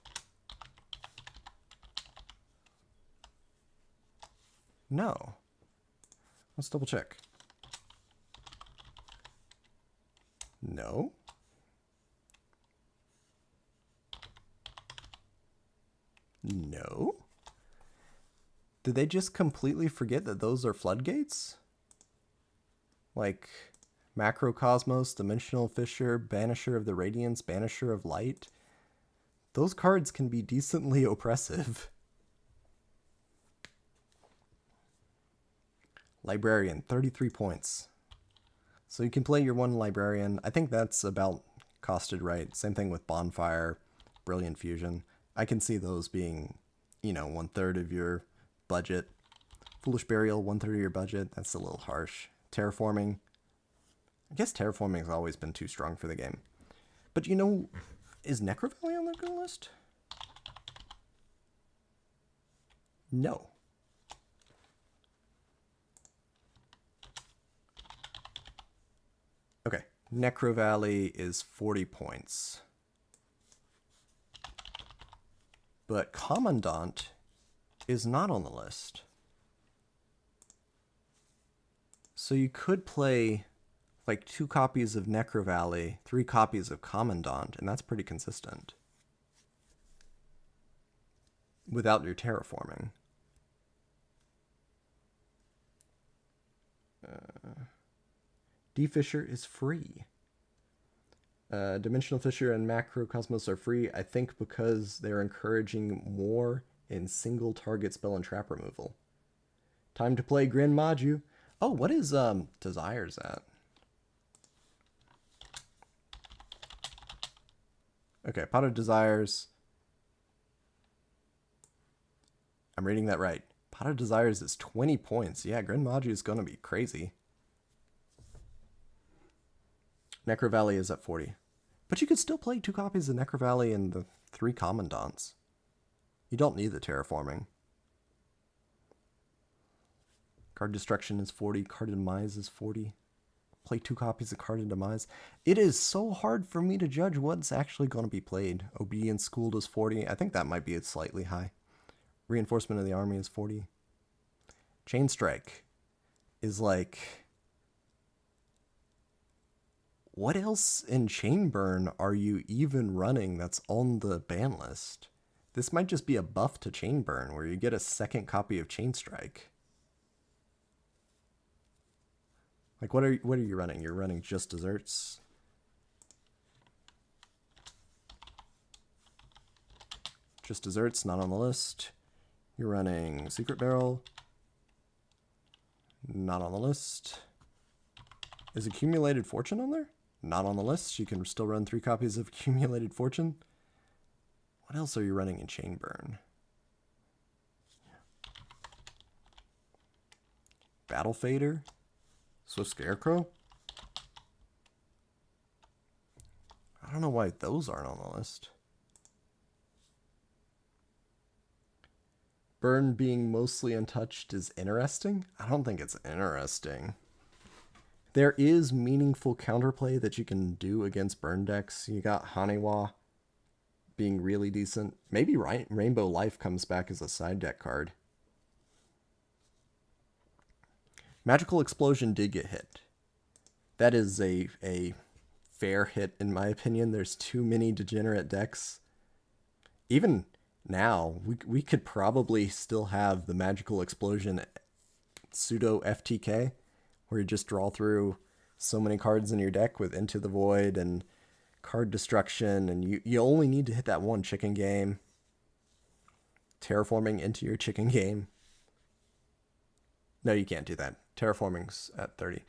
No. Let's double check. No. No. Did they just completely forget that those are floodgates? Like Macrocosmos, Dimensional Fissure, Banisher of the Radiance, Banisher of Light. Those cards can be decently oppressive. Librarian, 33 points. So you can play your 1 Librarian. I think that's about costed right. Same thing with Bonfire, Brilliant Fusion. I can see those being, 1/3 of your budget. Foolish Burial, 1/3 of your budget. That's a little harsh. Terraforming. I guess Terraforming has always been too strong for the game. But is Necrovalley on the good list? No. Okay, Necrovalley is 40 points. But Commandant is not on the list. So you could play like 2 copies of Necrovalley, 3 copies of Commandant, and that's pretty consistent. Without your terraforming. D-Fissure is free. Dimensional Fissure and Macrocosmos are free, I think because they're encouraging more in single target spell and trap removal. Time to play Grin Maju. Oh, what is Desires at? Okay, Pot of Desires. I'm reading that right. Pot of Desires is 20 points. Yeah, Grin Maju is going to be crazy. Necrovalley is at 40. But you could still play 2 copies of Necrovalley and the 3 Commandants. You don't need the terraforming. Card Destruction is 40. Card Demise is 40. Play 2 copies of Card Demise. It is so hard for me to judge what's actually going to be played. Obedience Schooled is 40. I think that might be slightly high. Reinforcement of the Army is 40. Chain Strike is like... What else in Chainburn are you even running that's on the ban list? This might just be a buff to Chainburn where you get a 2nd copy of Chain Strike. Like what are you running? You're running just Desserts? Just Desserts, not on the list. You're running Secret Barrel. Not on the list. Is Accumulated Fortune on there? Not on the list. You can still run 3 copies of Accumulated Fortune. What else are you running in Chainburn? Battle Fader? Swift Scarecrow? I don't know why those aren't on the list. Burn being mostly untouched is interesting? I don't think it's interesting. There is meaningful counterplay that you can do against burn decks. You got Haniwa being really decent. Maybe Rainbow Life comes back as a side deck card. Magical Explosion did get hit. That is a fair hit in my opinion. There's too many degenerate decks. Even now, we could probably still have the Magical Explosion pseudo FTK, where you just draw through so many cards in your deck with Into the Void and card destruction, and you only need to hit that one chicken game. Terraforming into your chicken game. No, you can't do that. Terraforming's at 30.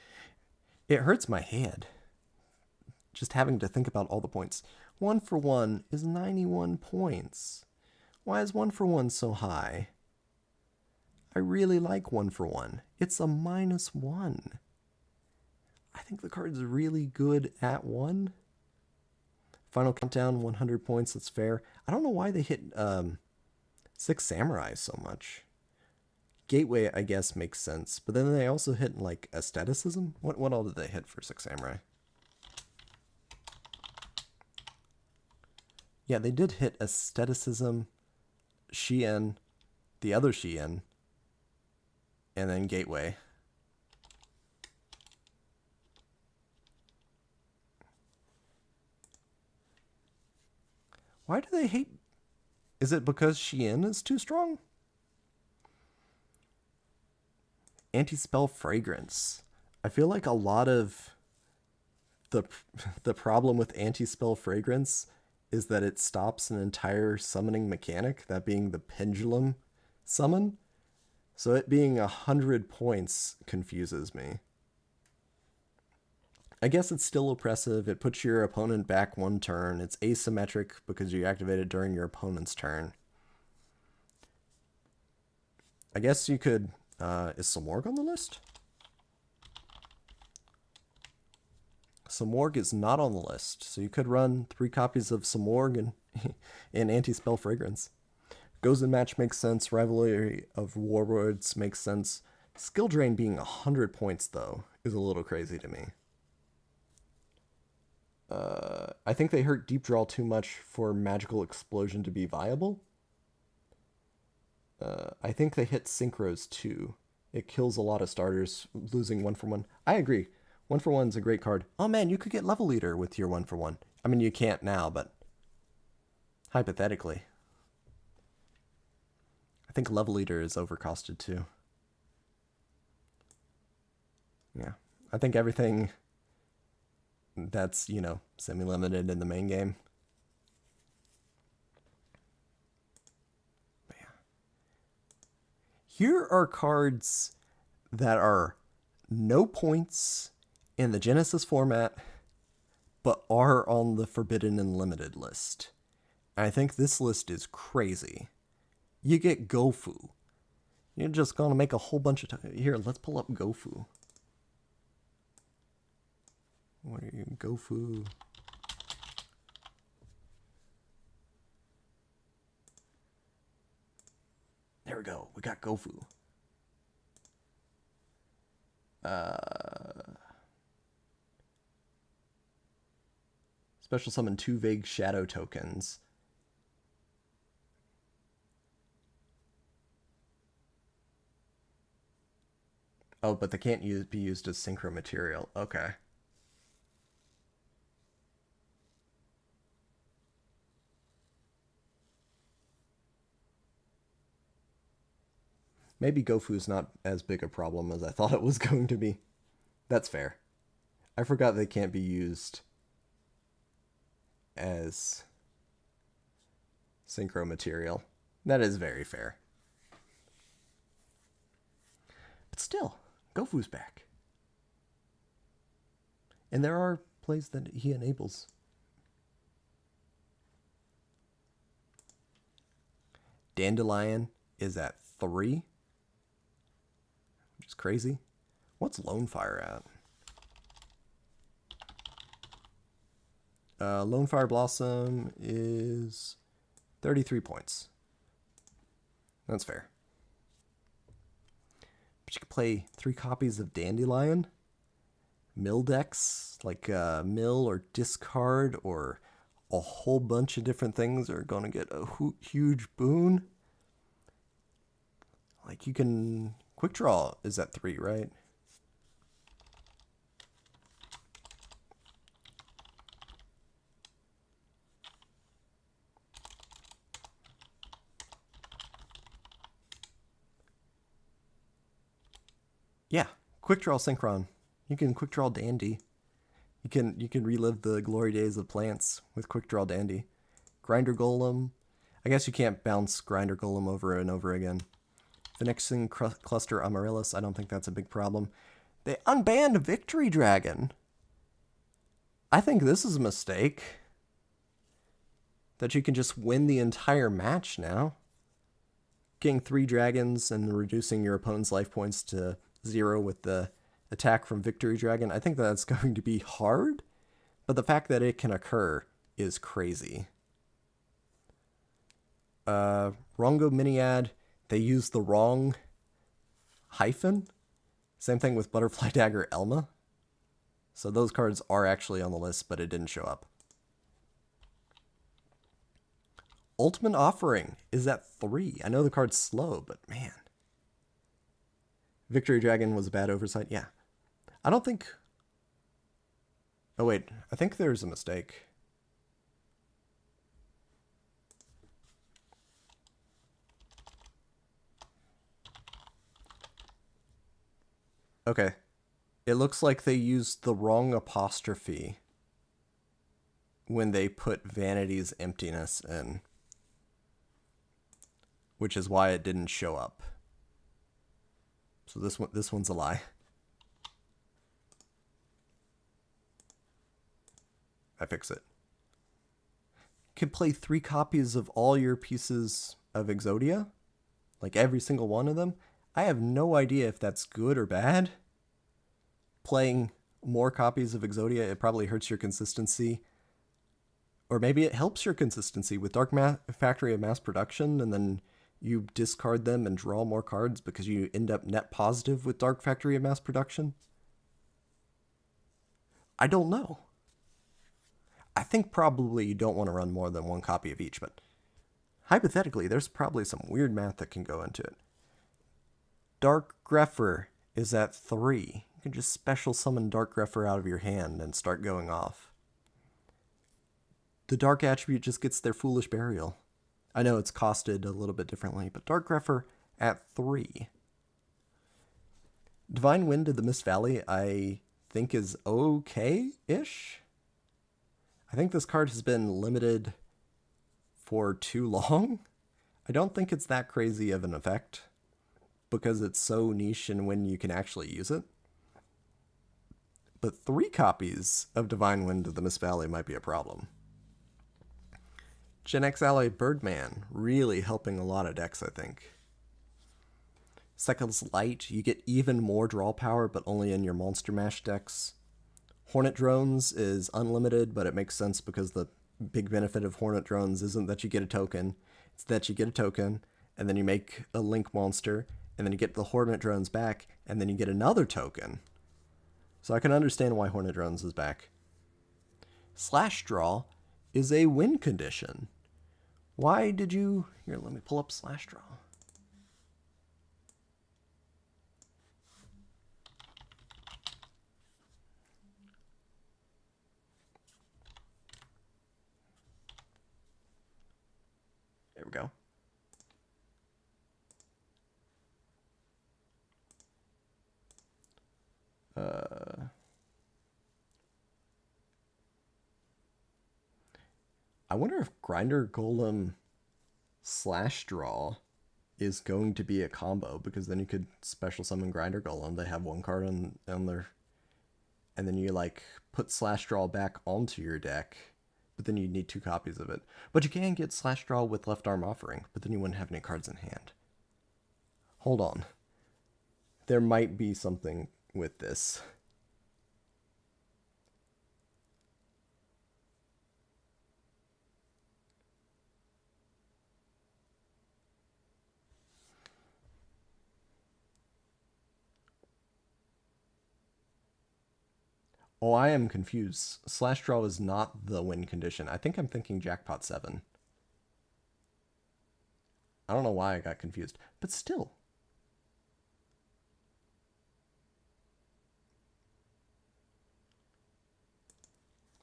It hurts my head just having to think about all the points. 1 for 1 is 91 points. Why is 1 for 1 so high? I really like 1 for 1. It's a -1. I think the card's really good at 1. Final Countdown, 100 points. That's fair. I don't know why they hit 6 Samurai so much. Gateway, I guess, makes sense. But then they also hit, like, Aestheticism? What all did they hit for 6 Samurai? Yeah, they did hit Aestheticism, Shien, the other Shien, and then Gateway. Why do they hate... Is it because Shien is too strong? Anti-spell Fragrance. I feel like a lot of the problem with anti-spell Fragrance is that it stops an entire summoning mechanic, that being the pendulum summon. So it being 100 points confuses me. I guess it's still oppressive. It puts your opponent back 1 turn. It's asymmetric because you activate it during your opponent's turn. I guess you could... is Samorg on the list? Samorg is not on the list, so you could run 3 copies of Samorg and Anti-Spell Fragrance. Goes in Match makes sense. Rivalry of Warlords makes sense. Skill Drain being 100 points, though, is a little crazy to me. I think they hurt Deep Draw too much for Magical Explosion to be viable. I think they hit Synchros too. It kills a lot of starters, losing 1 for 1. I agree. 1 for 1 is a great card. Oh man, you could get Level Leader with your 1 for 1. I mean, you can't now, but hypothetically. I think Level Leader is overcosted too. Yeah. I think everything that's, you know, semi-limited in the main game. But yeah. Here are cards that are no points in the Genesys format, but are on the Forbidden and Limited list. I think this list is crazy. You get Gofu. You're just gonna make a whole bunch of time. Here, let's pull up Gofu. What are you, Gofu? There we go. We got Gofu. Special summon 2 vague shadow tokens. Oh, but they can't be used as synchro material. Okay. Maybe Gofu's not as big a problem as I thought it was going to be. That's fair. I forgot they can't be used as synchro material. That is very fair. But still, Gofu's back. And there are plays that he enables. Dandelion is at 3. Which is crazy. What's Lone Fire at? Lone Fire Blossom is 33 points. That's fair. But you can play 3 copies of Dandelion. Mill decks, like mill or discard or a whole bunch of different things are going to get a huge boon. Like you can... Quick Draw is at 3, right? Yeah, Quick Draw Synchron. You can Quick Draw Dandy. You can relive the glory days of plants with Quick Draw Dandy. Grinder Golem. I guess you can't bounce Grinder Golem over and over again. Phoenixing Cluster Amaryllis. I don't think that's a big problem. They unbanned Victory Dragon. I think this is a mistake. That you can just win the entire match now. Getting 3 dragons and reducing your opponent's life points to 0 with the attack from Victory Dragon. I think that's going to be hard, but the fact that it can occur is crazy. Rongo Miniad, they used the wrong hyphen. Same thing with Butterfly Dagger Elma. So those cards are actually on the list, but it didn't show up. Ultimate Offering is at 3. I know the card's slow, but man. Victory Dragon was a bad oversight. Yeah. I don't think... Oh, wait. I think there's a mistake. Okay. It looks like they used the wrong apostrophe when they put Vanity's Emptiness in, which is why it didn't show up. So this one's a lie. I fix it. You can play 3 copies of all your pieces of Exodia, like every single one of them. I have no idea if that's good or bad. Playing more copies of Exodia, it probably hurts your consistency. Or maybe it helps your consistency with Dark Factory of Mass Production, and then you discard them and draw more cards because you end up net positive with Dark Factory of Mass Production. I don't know. I think probably you don't want to run more than 1 copy of each, but hypothetically, there's probably some weird math that can go into it. Dark Grepher is at 3. You can just special summon Dark Grepher out of your hand and start going off. The Dark attribute just gets their Foolish Burial. I know it's costed a little bit differently, but Dark Grepher at 3. Divine Wind of the Mist Valley, I think is okay-ish. I think this card has been limited for too long. I don't think it's that crazy of an effect because it's so niche and when you can actually use it. But 3 copies of Divine Wind of the Mist Valley might be a problem. Gen X Ally Birdman, really helping a lot of decks, I think. Seconds Light, you get even more draw power, but only in your Monster Mash decks. Hornet Drones is unlimited, but it makes sense because the big benefit of Hornet Drones isn't that you get a token, it's that you get a token, and then you make a Link monster, and then you get the Hornet Drones back, and then you get another token. So I can understand why Hornet Drones is back. Slash Draw is a win condition. Why did you... Here, let me pull up Slash Draw. There we go. I wonder if Grinder Golem Slash Draw is going to be a combo, because then you could special summon Grinder Golem. They have 1 card on their... And then you like put Slash Draw back onto your deck, but then you need 2 copies of it. But you can get Slash Draw with Left Arm Offering, but then you wouldn't have any cards in hand. Hold on. There might be something with this. Oh, I am confused. Slash draw is not the win condition. I think I'm thinking jackpot 7. I don't know why I got confused, but still.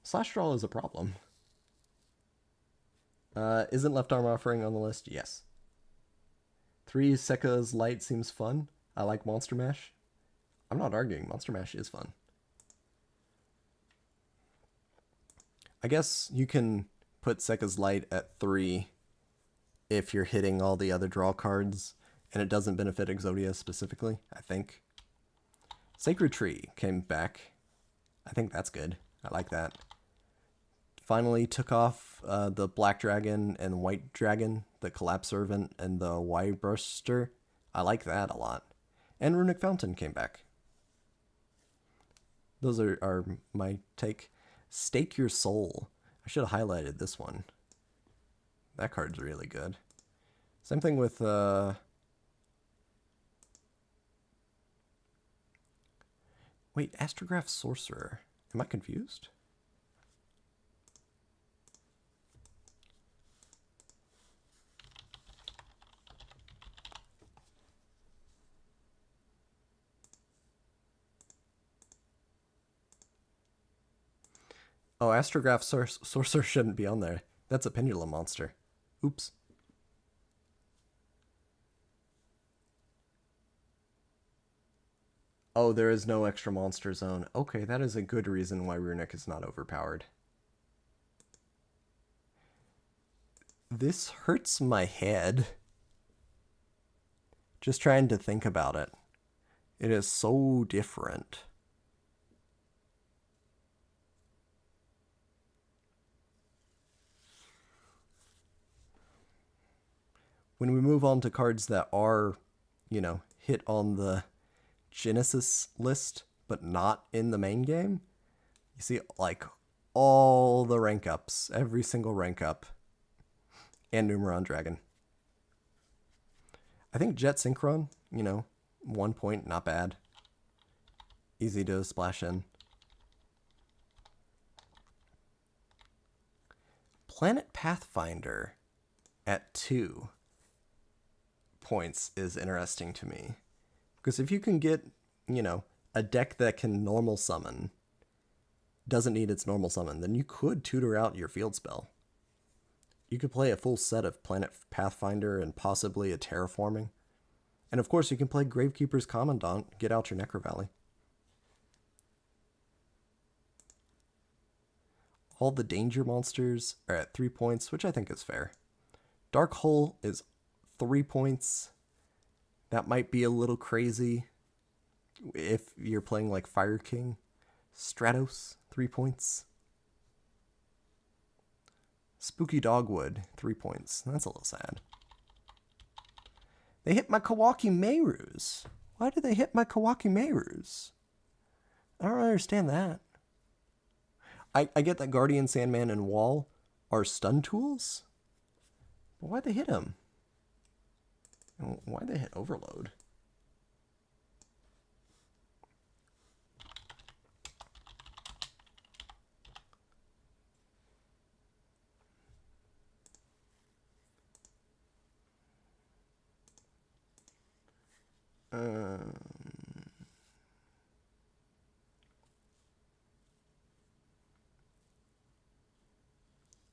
Slash draw is a problem. Isn't left arm offering on the list? Yes. 3 Sekka's Light seems fun. I like Monster Mash. I'm not arguing. Monster Mash is fun. I guess you can put Sekka's Light at 3 if you're hitting all the other draw cards, and it doesn't benefit Exodia specifically, I think. Sacred Tree came back. I think that's good. I like that. Finally took off the Black Dragon and White Dragon, the Collapse Servant, and the Y-Burster. I like that a lot. And Runic Fountain came back. Those are my take. Stake Your Soul. I should have highlighted this one. That card's really good. Same thing with... Wait, Astrograph Sorcerer. Am I confused? Oh, Astrograph Sorcerer shouldn't be on there. That's a Pendulum monster. Oops. Oh, there is no extra monster zone. Okay, that is a good reason why Runic is not overpowered. This hurts my head. Just trying to think about it. It is so different. When we move on to cards that are, you know, hit on the Genesys list, but not in the main game, you see, like, all the rank ups, every single rank up, and Numeron Dragon. I think Jet Synchron, you know, 1 point, not bad. Easy to splash in. Planet Pathfinder at 2 points is interesting to me. Because if you can get, you know, a deck that can normal summon, doesn't need its normal summon, then you could tutor out your field spell. You could play a full set of Planet Pathfinder and possibly a Terraforming. And of course you can play Gravekeeper's Commandant, get out your Necro Valley. All the danger monsters are at 3 points, which I think is fair. Dark Hole is 3 points. That might be a little crazy if you're playing like Fire King. Stratos, 3 points. Spooky Dogwood, 3 points. That's a little sad. They hit my Kawaki Meirus. Why did they hit my Kawaki Meirus? I don't understand that. I get that Guardian, Sandman, and Wall are stun tools. But why'd they hit him? Why'd they hit Overload?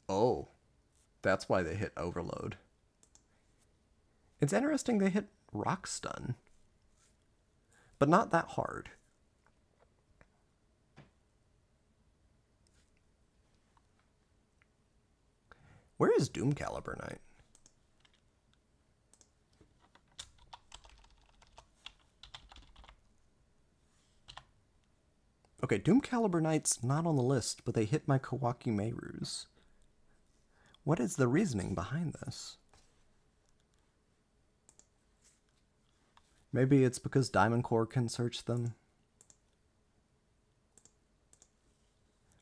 Oh, that's why they hit Overload. It's interesting they hit Rock Stun, but not that hard. Where is Doom Caliber Knight? Okay, Doom Caliber Knight's not on the list, but they hit my Kawaki Meirus. What is the reasoning behind this? Maybe it's because Diamond Core can search them.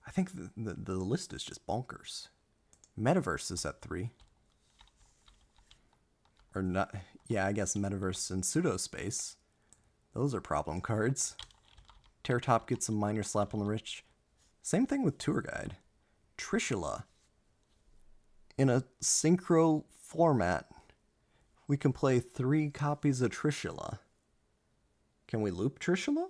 I think the list is just bonkers. Metaverse is at 3. Or not, yeah, I guess Metaverse and Pseudospace. Those are problem cards. Terratop gets a minor slap on the wrist. Same thing with Tour Guide. Trishula. In a synchro format, we can play 3 copies of Trishula. Can we loop Trishula?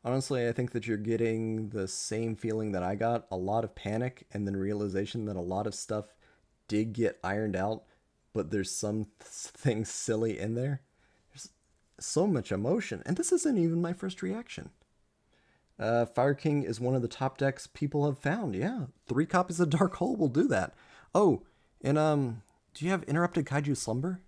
Honestly, I think that you're getting the same feeling that I got. A lot of panic and then realization that a lot of stuff did get ironed out, but there's some things silly in there. There's so much emotion, and this isn't even my first reaction. Fire King is one of the top decks people have found. Yeah, 3 copies of Dark Hole will do that. Oh, and do you have Interrupted Kaiju Slumber?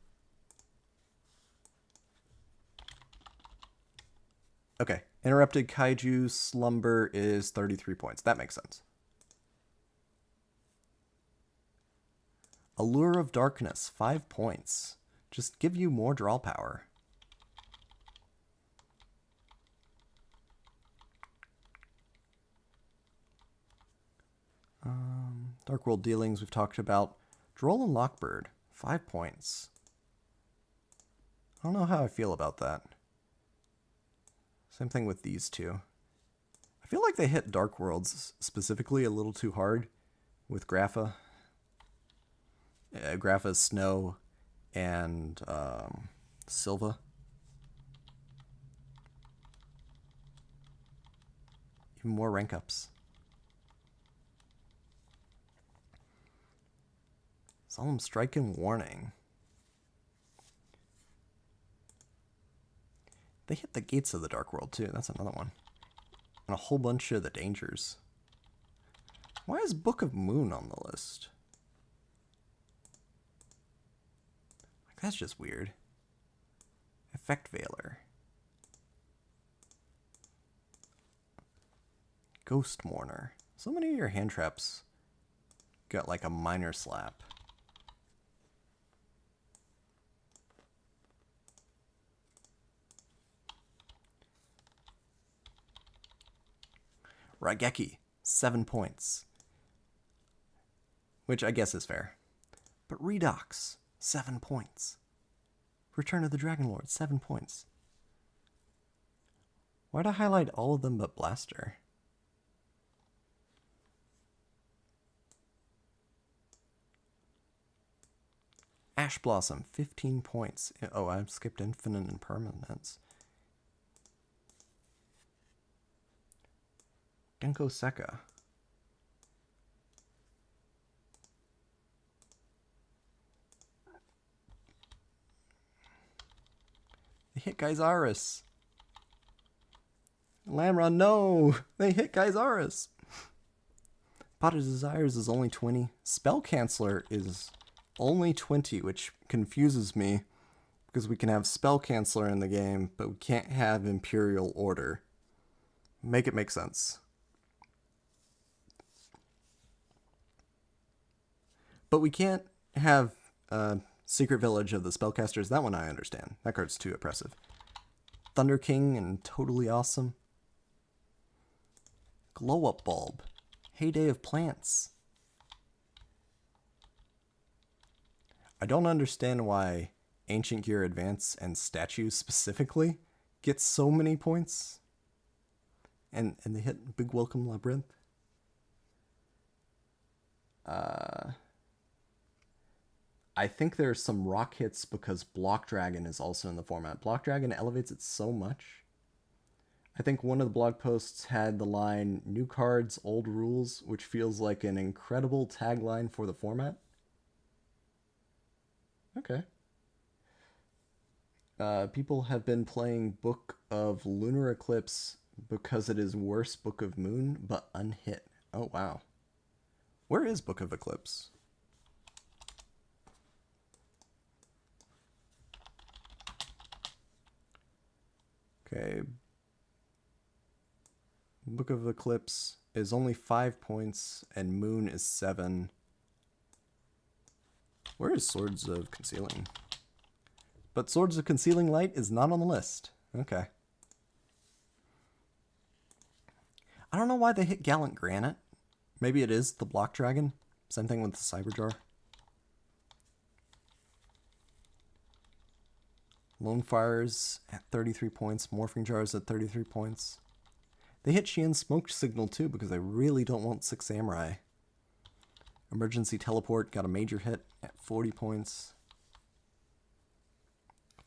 Okay, Interrupted Kaiju Slumber is 33 points. That makes sense. Allure of Darkness, 5 points. Just give you more draw power. Dark World Dealings we've talked about. Droll and Lockbird, 5 points. I don't know how I feel about that. Same thing with these two. I feel like they hit Dark Worlds specifically a little too hard with Grapha. Grapha, Snow, and Silva. Even more rank ups. Solemn Strike and Warning. They hit the Gates of the Dark World too. That's another one. And a whole bunch of the Dangers. Why is Book of Moon on the list? Like, that's just weird. Effect Veiler. Ghost Mourner. So many of your hand traps got like a minor slap. Raigeki, 7 points. Which I guess is fair. But Redox, 7 points. Return of the Dragon Lord, 7 points. Why'd I highlight all of them but Blaster? Ash Blossom, 15 points. Oh, I've skipped Infinite Impermanence. Genko Seka. They hit Geysaris. Lamra, no! They hit Geysaris. Pot of Desires is only 20. Spell Canceller is only 20, which confuses me because we can have Spell Canceller in the game, but we can't have Imperial Order. Make it make sense. But we can't have Secret Village of the Spellcasters. That one I understand. That card's too oppressive. Thunder King and Totally Awesome. Glow Up Bulb. Heyday of Plants. I don't understand why Ancient Gear Advance and Statues specifically get so many points. And they hit Big Welcome Labyrinth. I think there's some rock hits because Block Dragon is also in the format. Block Dragon elevates it so much. I think one of the blog posts had the line, "New cards, old rules," which feels like an incredible tagline for the format. Okay. People have been playing Book of Lunar Eclipse because it is worse Book of Moon, but unhit. Oh, wow. Where is Book of Eclipse? Okay. Book of Eclipse is only 5 points, and Moon is 7. Where is Swords of Concealing? But Swords of Concealing Light is not on the list. Okay. I don't know why they hit Gallant Granite. Maybe it is the Block Dragon. Same thing with the Cyberjar. Lone Fires at 33 points. Morphing Jars at 33 points. They hit Xian's smoke signal too because I really don't want 6 samurai. Emergency teleport got a major hit at 40 points.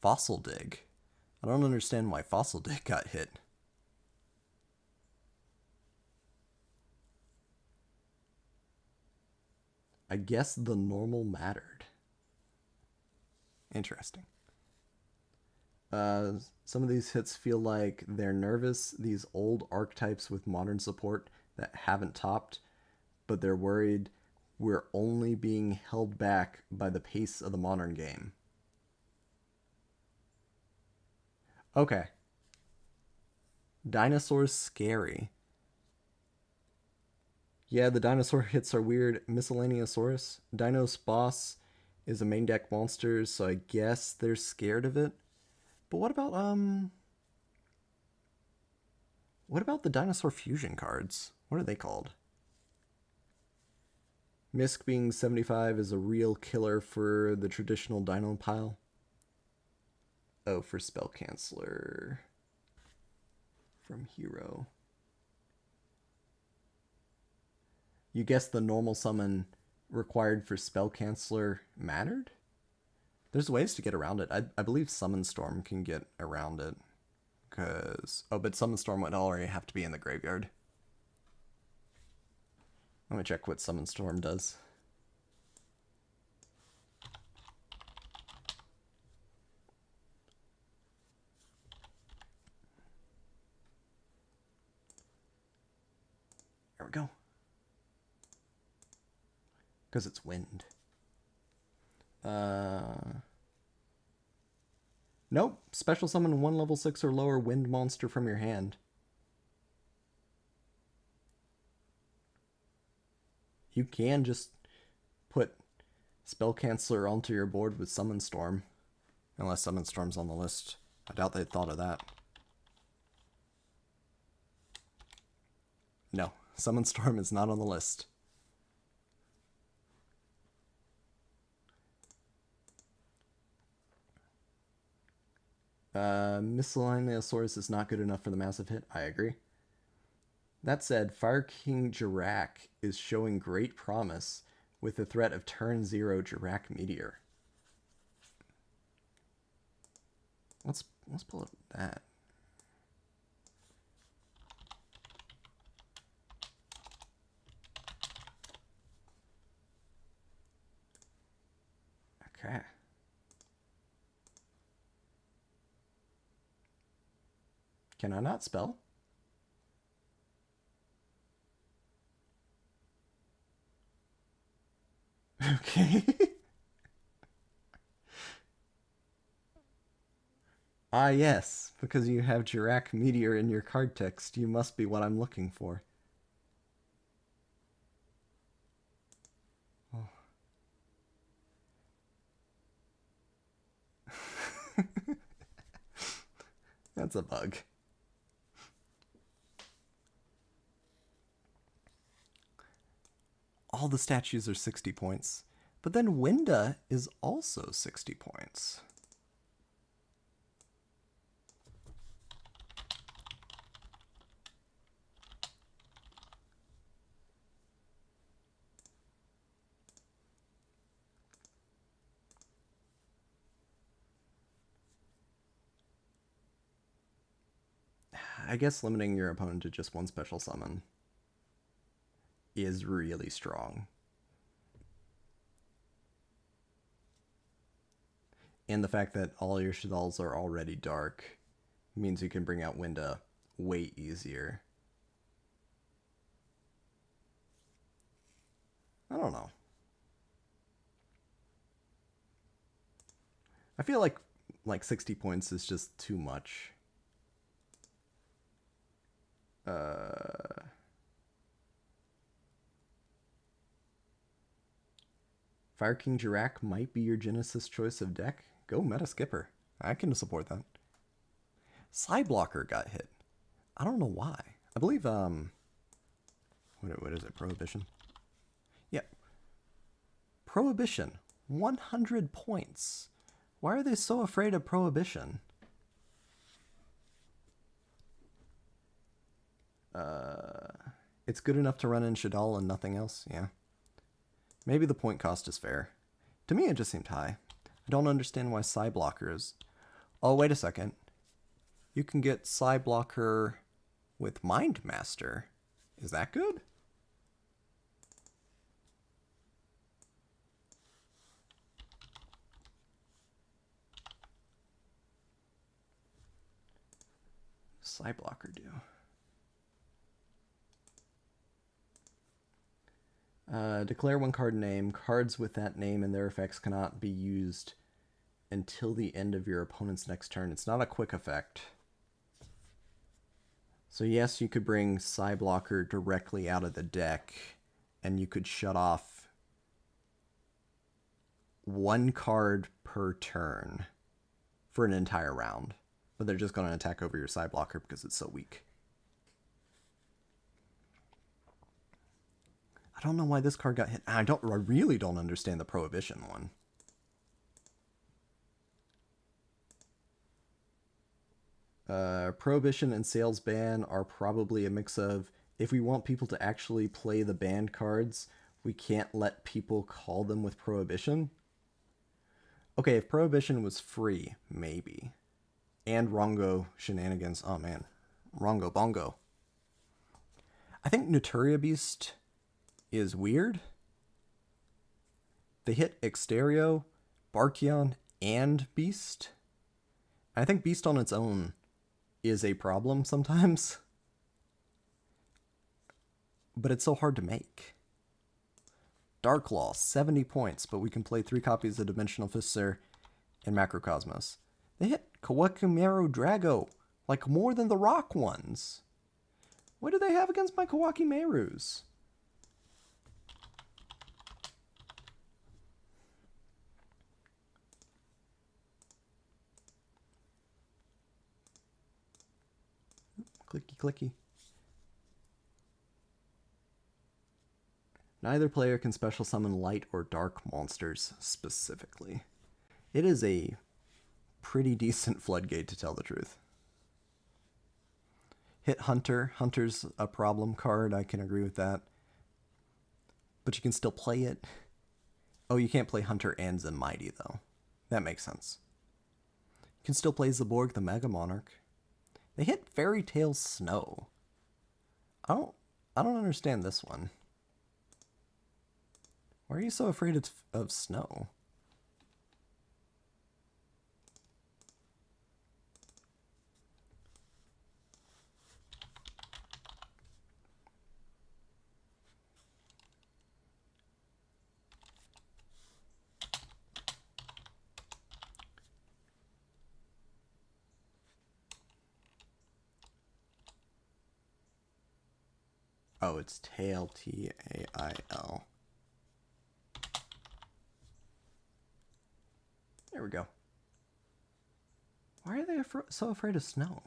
Fossil dig. I don't understand why fossil dig got hit. I guess the normal mattered. Interesting. Some of these hits feel like they're nervous. These old archetypes with modern support that haven't topped, but they're worried we're only being held back by the pace of the modern game. Okay. Dinosaurs scary. Yeah, the dinosaur hits are weird. Miscellaneousaurus. Dino's boss is a main deck monster, so I guess they're scared of it. But what about the dinosaur fusion cards? What are they called? Misk being 75 is a real killer for the traditional dino pile. Oh, for spell canceller from hero. You guess the normal summon required for spell canceller mattered? There's ways to get around it. I believe Summon Storm can get around it. But Summon Storm would already have to be in the graveyard. Let me check what Summon Storm does. There we go. Because it's wind. Nope. Special summon 1 level 6 or lower wind monster from your hand. You can just put Spell Canceller onto your board with Summon Storm. Unless Summon Storm's on the list. I doubt they thought of that. No, Summon Storm is not on the list. Miscellaneousaurus is not good enough for the massive hit. I agree. That said, Fire King Jirak is showing great promise with the threat of turn 0 Jirak Meteor. Let's pull up that. Okay. Can I not spell? Okay. Ah, yes. Because you have Jirak Meteor in your card text, you must be what I'm looking for. Oh. That's a bug. All the statues are 60 points. But then Winda is also 60 points. I guess limiting your opponent to just one special summon is really strong. And the fact that all your Shadals are already dark means you can bring out Winda way easier. I don't know. I feel like 60 points is just too much. Fire King Jirak might be your Genesys choice of deck. Go Meta Skipper. I can support that. Psyblocker got hit. I don't know why. I believe, what is it? Prohibition? Yep. Prohibition. 100 points. Why are they so afraid of Prohibition? It's good enough to run in Shadal and nothing else, yeah. Maybe the point cost is fair. To me, it just seemed high. I don't understand why Psy Blocker is... Oh, wait a second. You can get Psy Blocker with Mind Master. Is that good? Psy Blocker do? Declare one card name. Cards with that name and their effects cannot be used until the end of your opponent's next turn. It's not a quick effect. So yes, you could bring Psy Blocker directly out of the deck, and you could shut off one card per turn for an entire round. But they're just going to attack over your Psy Blocker because it's so weak. I don't know why this card got hit. I really don't understand the Prohibition one. Prohibition and Sales Ban are probably a mix of, if we want people to actually play the banned cards, we can't let people call them with Prohibition. Okay, if Prohibition was free, maybe. And Rongo shenanigans. Oh man, Rongo Bongo. I think Naturia Beast is weird. They hit Exterio, Barkion, and Beast. I think Beast on its own is a problem sometimes. But it's so hard to make. Dark Law, 70 points, but we can play 3 copies of Dimensional Fister and Macrocosmos. They hit Kawakimeru Drago, like more than the rock ones. What do they have against my Kawakimerus? Clicky, clicky. Neither player can special summon light or dark monsters specifically. It is a pretty decent floodgate, to tell the truth. Hit Hunter. Hunter's a problem card. I can agree with that. But you can still play it. Oh, you can't play Hunter and Mighty, though. That makes sense. You can still play Zaborg the Mega Monarch. They hit Fairy Tale Snow. I don't understand this one. Why are you so afraid of snow? Oh, it's Tail, T-A-I-L. There we go. Why are they so afraid of snow?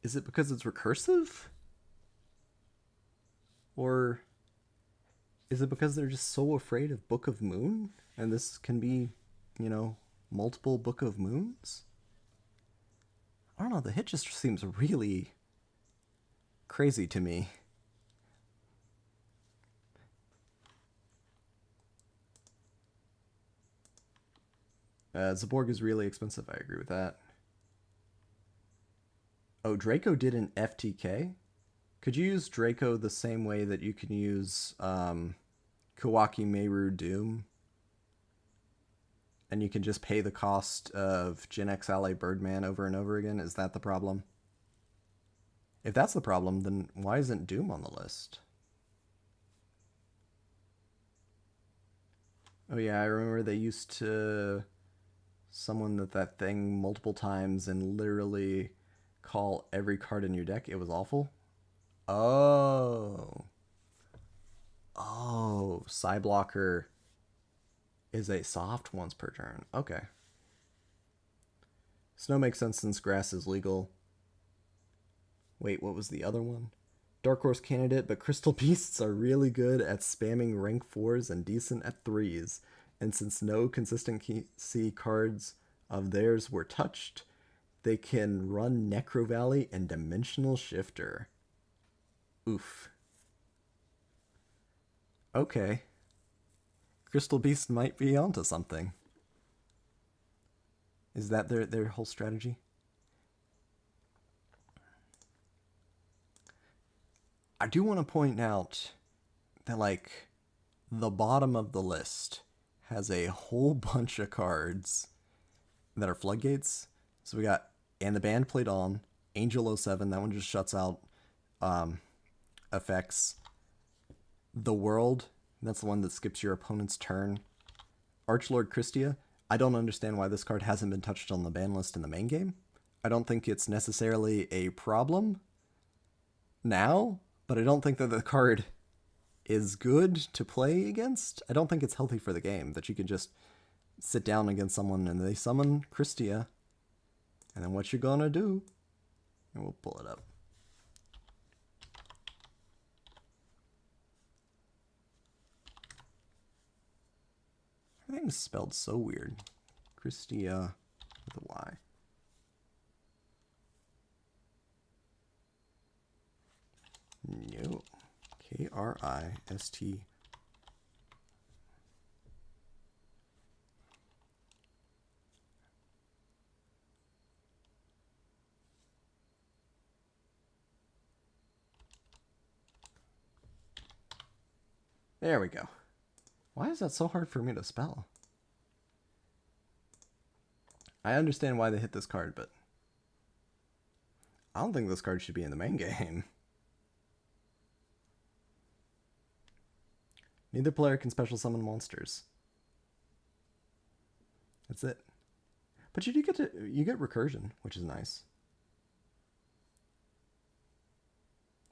Is it because it's recursive? Or is it because they're just so afraid of Book of Moon? And this can be, you know, multiple Book of Moons? I don't know, the hit just seems really crazy to me. Zaborg is really expensive, I agree with that. Oh, Draco did an FTK? Could you use Draco the same way that you can use Kawaki Meru Doom? And you can just pay the cost of Gen X Ally Birdman over and over again? Is that the problem? If that's the problem, then why isn't Doom on the list? Oh yeah, I remember they used to summon that thing multiple times and literally call every card in your deck. It was awful. Oh. Oh, Psy Blocker is a soft once per turn. Okay. Snow makes sense since grass is legal. Wait, what was the other one? Dark Horse candidate, but Crystal Beasts are really good at spamming rank 4s and decent at 3s. And since no consistency cards of theirs were touched, they can run Necro Valley and Dimensional Shifter. Oof. Okay. Crystal Beast might be onto something. Is that their whole strategy? I do want to point out that, like, the bottom of the list has a whole bunch of cards that are floodgates. So we got And the Band Played On, Angel 07, that one just shuts out effects. The World, that's the one that skips your opponent's turn. Archlord Christia, I don't understand why this card hasn't been touched on the ban list in the main game. I don't think it's necessarily a problem now, but I don't think that the card is good to play against. I don't think it's healthy for the game that you can just sit down against someone and they summon Christia, and then what you're gonna do, and we'll pull it up. Everything's spelled so weird. Christia with a Y. No. Krist. There we go. Why is that so hard for me to spell? I understand why they hit this card, but I don't think this card should be in the main game. Neither player can special summon monsters. That's it. But you do get recursion, which is nice.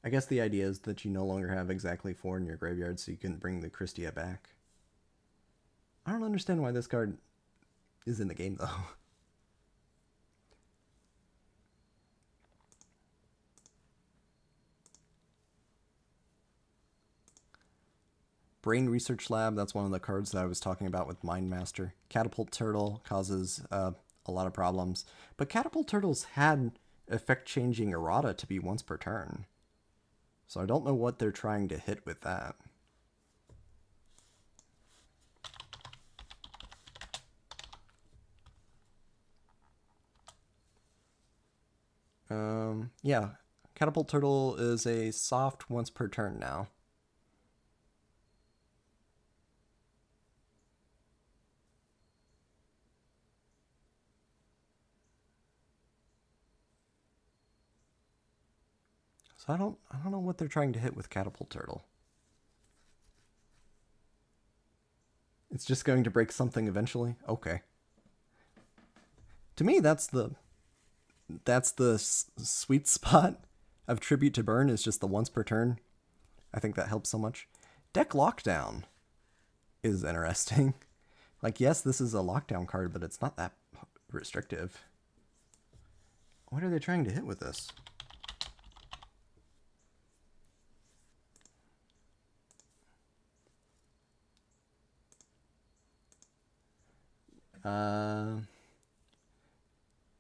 I guess the idea is that you no longer have exactly 4 in your graveyard, so you can bring the Christia back. I don't understand why this card is in the game, though. Brain Research Lab, that's one of the cards that I was talking about with Mind Master. Catapult Turtle causes a lot of problems, but Catapult Turtles had effect-changing errata to be once per turn. So I don't know what they're trying to hit with that. Yeah, Catapult Turtle is a soft once per turn now. So I don't know what they're trying to hit with Catapult Turtle. It's just going to break something eventually? Okay. To me, that's the sweet spot of Tribute to Burn, is just the once per turn. I think that helps so much. Deck Lockdown is interesting. Like, yes, this is a lockdown card, but it's not that restrictive. What are they trying to hit with this?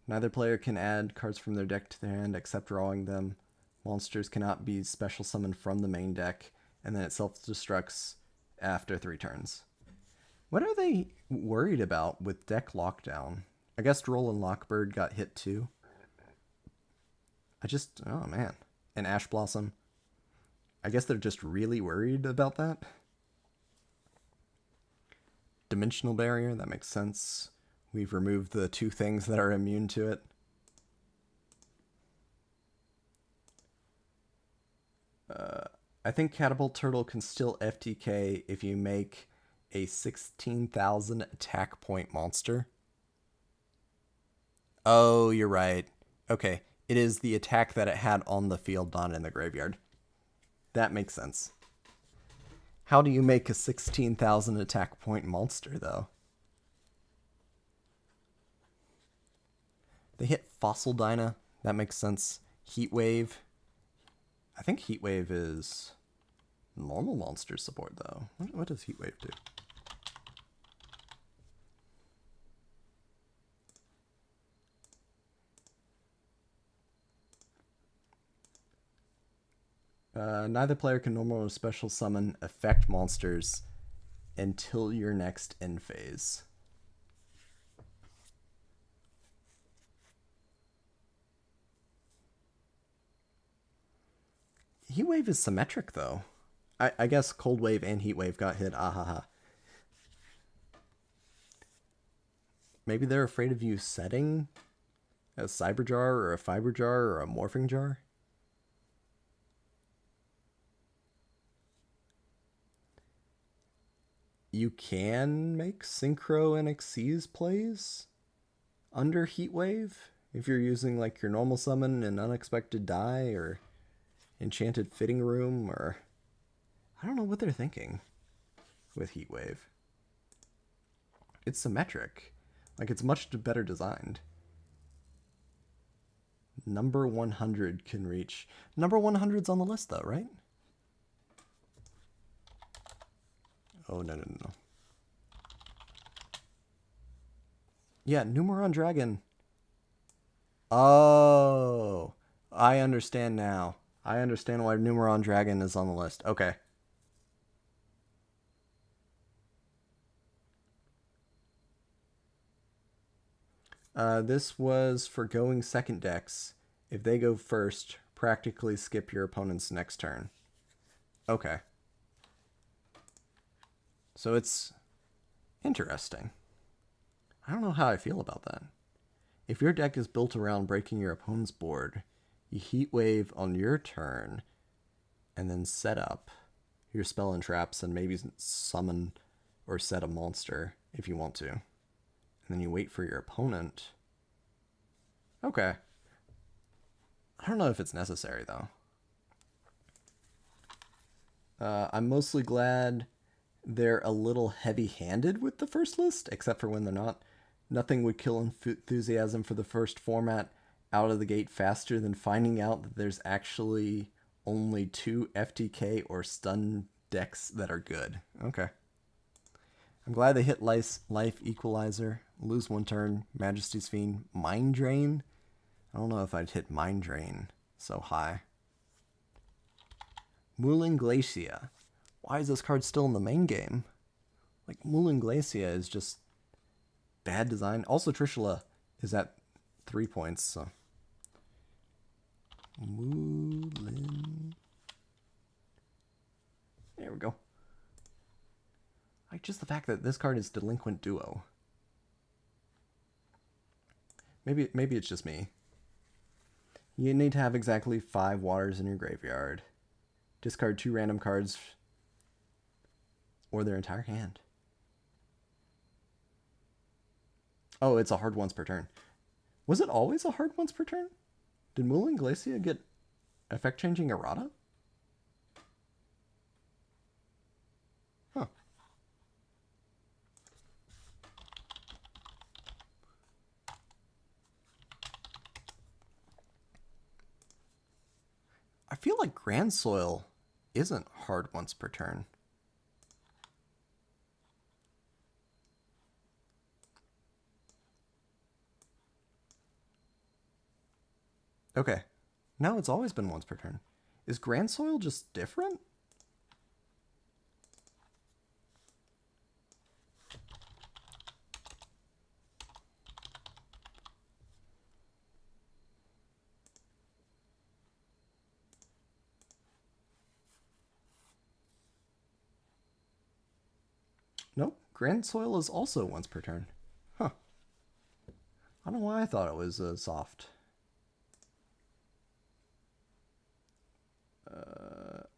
Neither player can add cards from their deck to their hand except drawing them. Monsters cannot be special summoned from the main deck, and then it self-destructs after 3 turns. What are they worried about with deck lockdown? I guess Droll and Lockbird got hit too. Oh man. And Ash Blossom. I guess they're just really worried about that. Dimensional Barrier, that makes sense. We've removed the 2 things that are immune to it. I think Catapult Turtle can still FTK if you make a 16,000 attack point monster. Oh, you're right. Okay, it is the attack that it had on the field, not in the graveyard. That makes sense. How do you make a 16,000 attack point monster, though? They hit Fossil Dyna. That makes sense. Heat Wave. I think Heatwave is normal monster support, though. What does Heatwave do? Neither player can normal or special summon effect monsters until your next end phase. Heatwave is symmetric, though. I guess Cold Wave and Heatwave got hit. Ahaha. Maybe they're afraid of you setting a Cyber Jar or a Fiber Jar or a Morphing Jar? You can make Synchro and Xyz plays under Heatwave if you're using like your normal summon and Unexpected Die or Enchanted Fitting Room, or I don't know what they're thinking with Heatwave. It's symmetric. Like, it's much better designed. Number 100 can reach. Number 100's on the list, though, right? Oh, no. Yeah, Numeron Dragon. Oh, I understand now. I understand why Numeron Dragon is on the list. Okay. This was for going second decks. If they go first, practically skip your opponent's next turn. Okay. So it's interesting. I don't know how I feel about that. If your deck is built around breaking your opponent's board, you Heatwave on your turn, and then set up your spell and traps and maybe summon or set a monster if you want to. And then you wait for your opponent. Okay. I don't know if it's necessary, though. I'm mostly glad they're a little heavy-handed with the first list, except for when they're not. Nothing would kill enthusiasm for the first format out of the gate faster than finding out that there's actually only 2 FTK or stun decks that are good. Okay. I'm glad they hit Life Equalizer, lose 1 turn, Majesty's Fiend, Mind Drain. I don't know if I'd hit Mind Drain so high. Moulin Glacia. Why is this card still in the main game? Like, Moulin Glacia is just bad design. Also, Trishula is at 3 points, so. Moulin. There we go. Like, just the fact that this card is Delinquent Duo. Maybe it's just me. You need to have exactly 5 waters in your graveyard. Discard 2 random cards or their entire hand. Oh, it's a hard once per turn. Was it always a hard once per turn? Did Moulin Glacia get effect changing errata? Huh. I feel like Grand Soil isn't hard once per turn. Okay. No, it's always been once per turn. Is Grand Soil just different? Nope. Grand Soil is also once per turn. Huh. I don't know why I thought it was soft.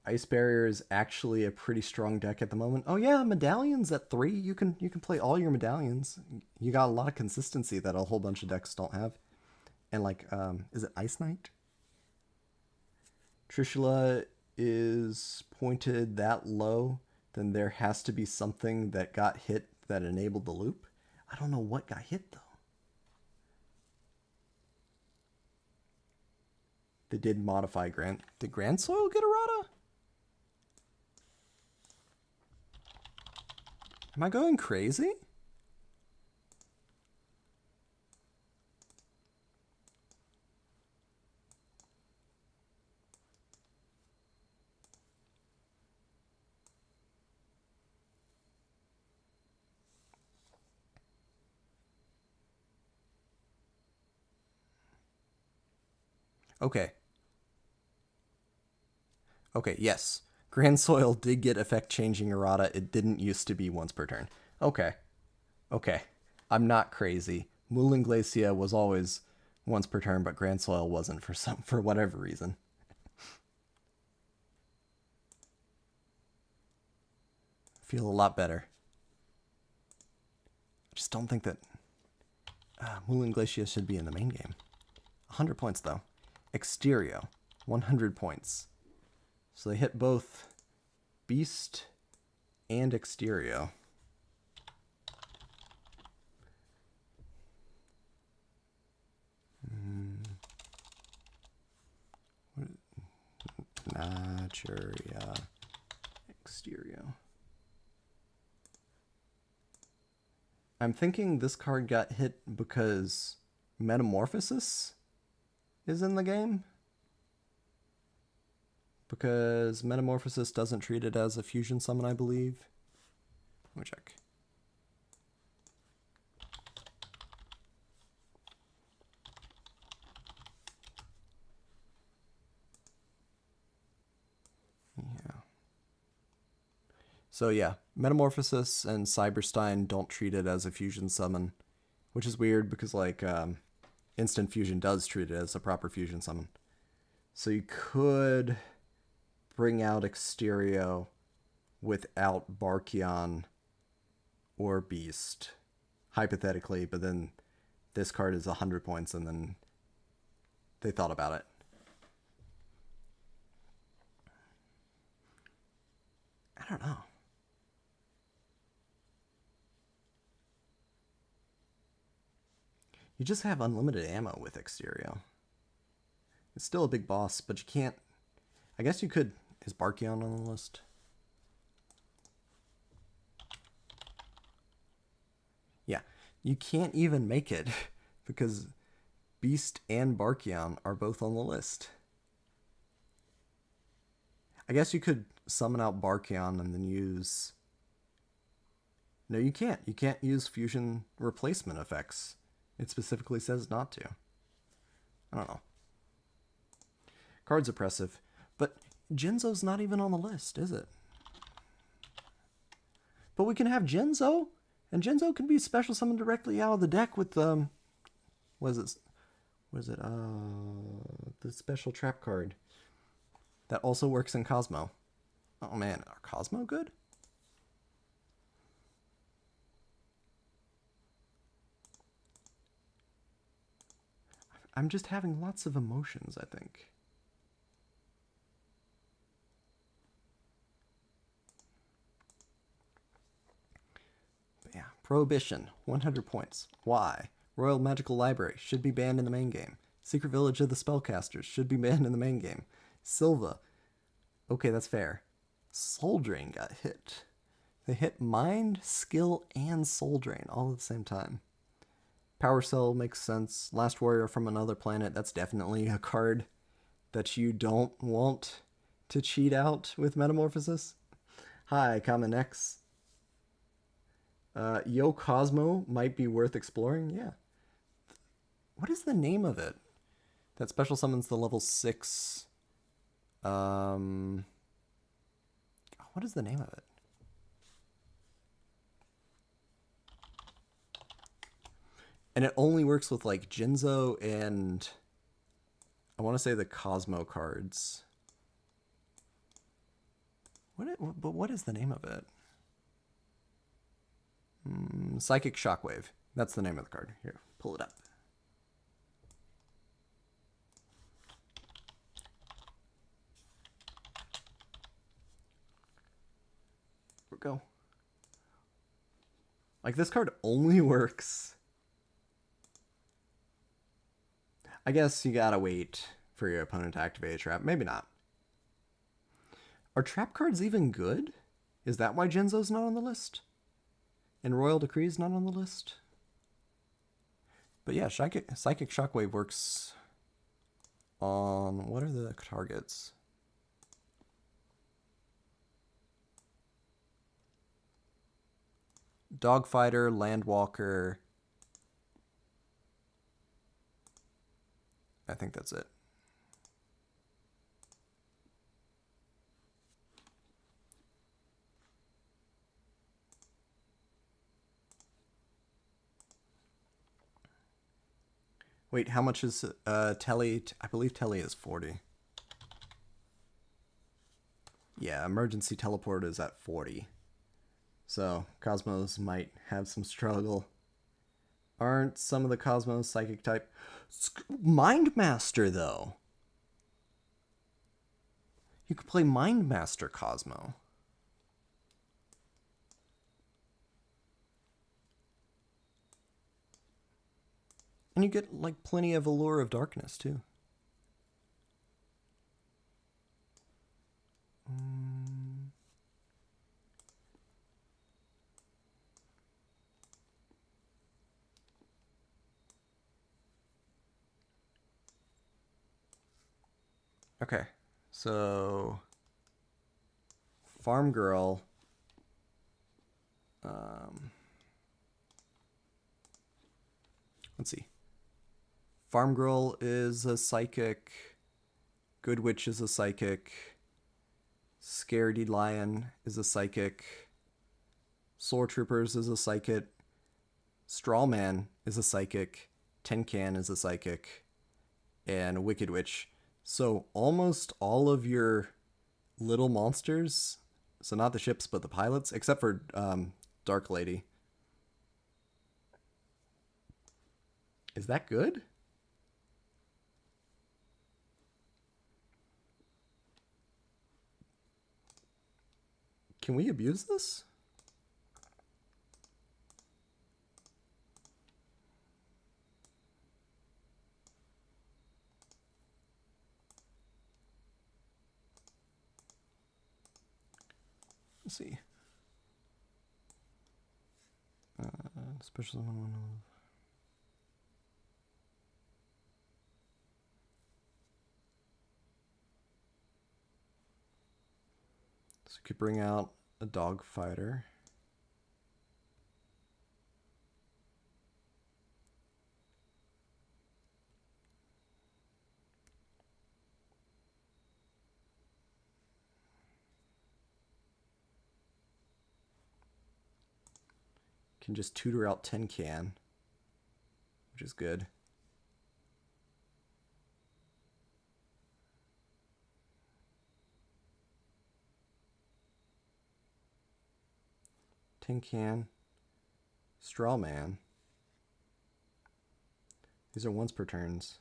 Ice Barrier is actually a pretty strong deck at the moment. Oh yeah, Medallions at 3. You can play all your Medallions. You got a lot of consistency that a whole bunch of decks don't have. And like, is it Ice Knight? Trishula is pointed that low, then there has to be something that got hit that enabled the loop. I don't know what got hit though. They did modify Did Grand Soil get errata? Am I going crazy? Okay. Okay, yes. Grand Soil did get effect changing errata. It didn't used to be once per turn. Okay. Okay. I'm not crazy. Mooling Glacia was always once per turn, but Grand Soil wasn't for whatever reason. Feel a lot better. I just don't think that Mooling Glacia should be in the main game. 100 points though. Exterio, 100 points. So they hit both Beast and Exterio. Naturia, Exterio. I'm thinking this card got hit because Metamorphosis is in the game. Because Metamorphosis doesn't treat it as a fusion summon, I believe. Let me check. Yeah. So yeah, Metamorphosis and Cyberstein don't treat it as a fusion summon, which is weird because like Instant Fusion does treat it as a proper fusion summon. So you could bring out Exterio without Barkion or Beast, hypothetically, but then this card is 100 points and then they thought about it. I don't know. You just have unlimited ammo with Exterio. It's still a big boss, but you can't... I guess you could... Is Barkion on the list? Yeah, you can't even make it because Beast and Barkion are both on the list. I guess you could summon out Barkion and then use... No, you can't. You can't use fusion replacement effects. It specifically says not to. I don't know. Card's oppressive. But Genzo's not even on the list, is it? But we can have Genzo, and Genzo can be special summoned directly out of the deck with what is it? The special trap card that also works in Cosmo. Oh man, are Cosmo good? I'm just having lots of emotions, I think. But yeah, Prohibition, 100 points. Why? Royal Magical Library should be banned in the main game. Secret Village of the Spellcasters should be banned in the main game. Silva. Okay, that's fair. Soul Drain got hit. They hit Mind, Skill, and Soul Drain all at the same time. Power Cell makes sense. Last Warrior from Another Planet, that's definitely a card that you don't want to cheat out with Metamorphosis. Hi, Common X. Yo Cosmo might be worth exploring. Yeah. What is the name of it? That special summons the level 6. What is the name of it? And it only works with like Jinzo and I want to say the Cosmo cards. But what is the name of it? Psychic Shockwave. That's the name of the card. Here, pull it up. Here we go. Like this card only works. I guess you gotta wait for your opponent to activate a trap. Maybe not. Are trap cards even good? Is that why Genzo's not on the list? And Royal Decree's not on the list? But yeah, Psychic Shockwave works on... What are the targets? Dogfighter, Landwalker. I think that's it. Wait, how much is Telly? I believe Telly is 40. Yeah, emergency teleport is at 40. So Cosmos might have some struggle. Aren't some of the Cosmos psychic type? Mind Master, though. You could play Mind Master Cosmo. And you get, like, plenty of Allure of Darkness, too. Okay, so... Farm Girl... let's see. Farm Girl is a psychic. Good Witch is a psychic. Scaredy Lion is a psychic. Sword Troopers is a psychic. Strawman is a psychic. Tin Can is a psychic. And Wicked Witch. So almost all of your little monsters, so not the ships but the pilots, except for Dark Lady. Is that good? Can we abuse this? Let's see. Special one. So you could bring out a dog fighter. Can just tutor out Tin Can, which is good. Tin Can, Strawman. These are once per turns.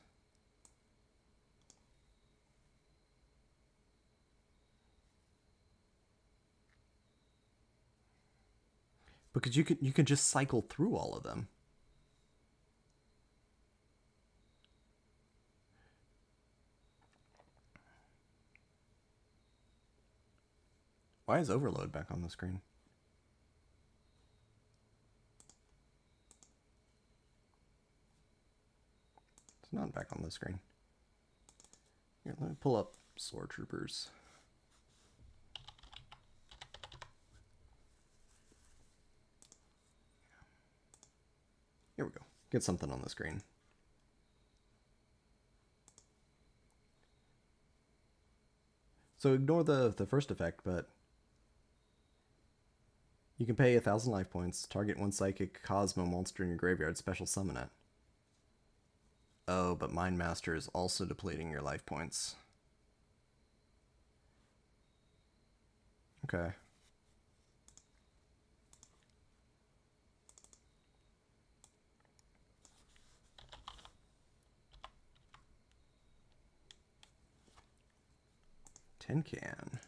Because you can just cycle through all of them. Why is Overload back on the screen? It's not back on the screen. Here, let me pull up Sword Troopers. Here we go. Get something on the screen. So ignore the first effect, but you can pay 1,000 life points, target one psychic Cosmo monster in your graveyard, special summon it. Oh, but Mind Master is also depleting your life points. Okay. Tin Can.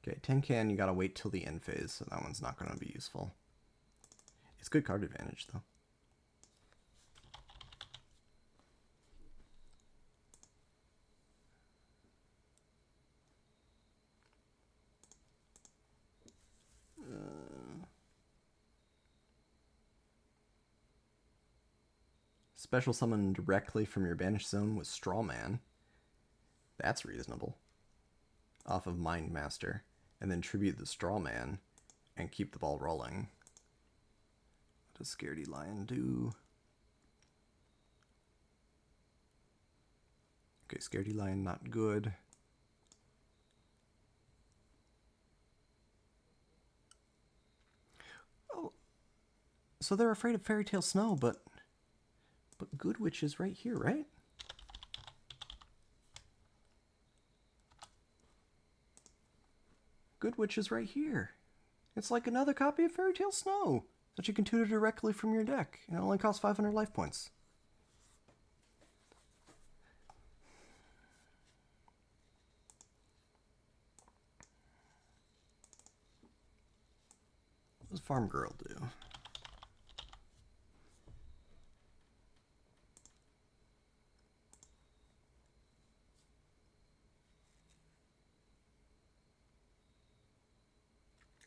Okay, Tin Can, you gotta wait till the end phase, so that one's not gonna be useful. It's good card advantage, though. Special summon directly from your banished zone with Strawman. That's reasonable. Off of Mind Master. And then tribute the Strawman and keep the ball rolling. What does Scaredy Lion do? Okay, Scaredy Lion not good. Oh, so they're afraid of Fairy Tale Snow, but Good Witch is right here, right? Good Witch is right here. It's like another copy of Fairy Tale Snow that you can tutor directly from your deck. It only costs 500 life points. What does Farm Girl do?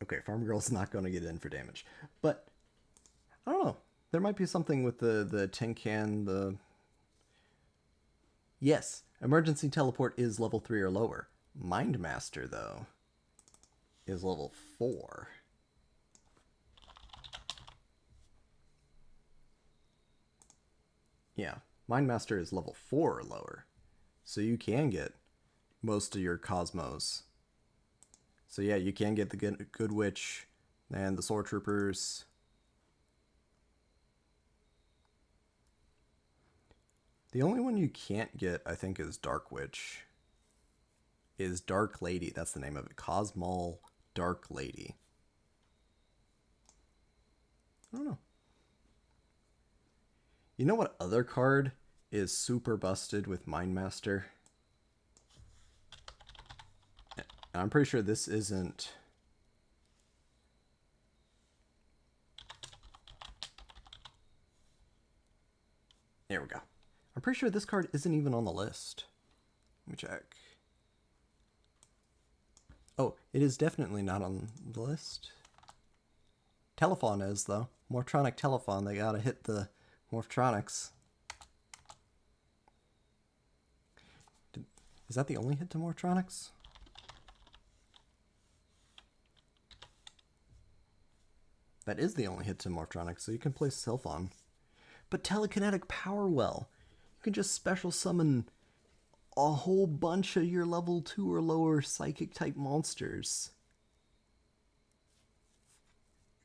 Okay, Farm Girl's not going to get in for damage. But, I don't know. There might be something with the Tin Can, the... Yes, Emergency Teleport is level 3 or lower. Mind Master, though, is level 4. Yeah, Mind Master is level 4 or lower. So you can get most of your Cosmos. So yeah, you can get the Good Witch and the Sword Troopers. The only one you can't get, I think, is Dark Witch. Is Dark Lady. That's the name of it. Cosmol Dark Lady. I don't know. You know what other card is super busted with Mind Master? I'm pretty sure this isn't... There we go. I'm pretty sure this card isn't even on the list. Let me check. Oh, it is definitely not on the list. Telephone is, though. Morphtronic Telephone, they gotta hit the Morphtronics. Is that the only hit to Morphtronics? That is the only hit to Morphtronics, so you can play Sylphon. But Telekinetic Power Well. You can just special summon a whole bunch of your level 2 or lower psychic type monsters.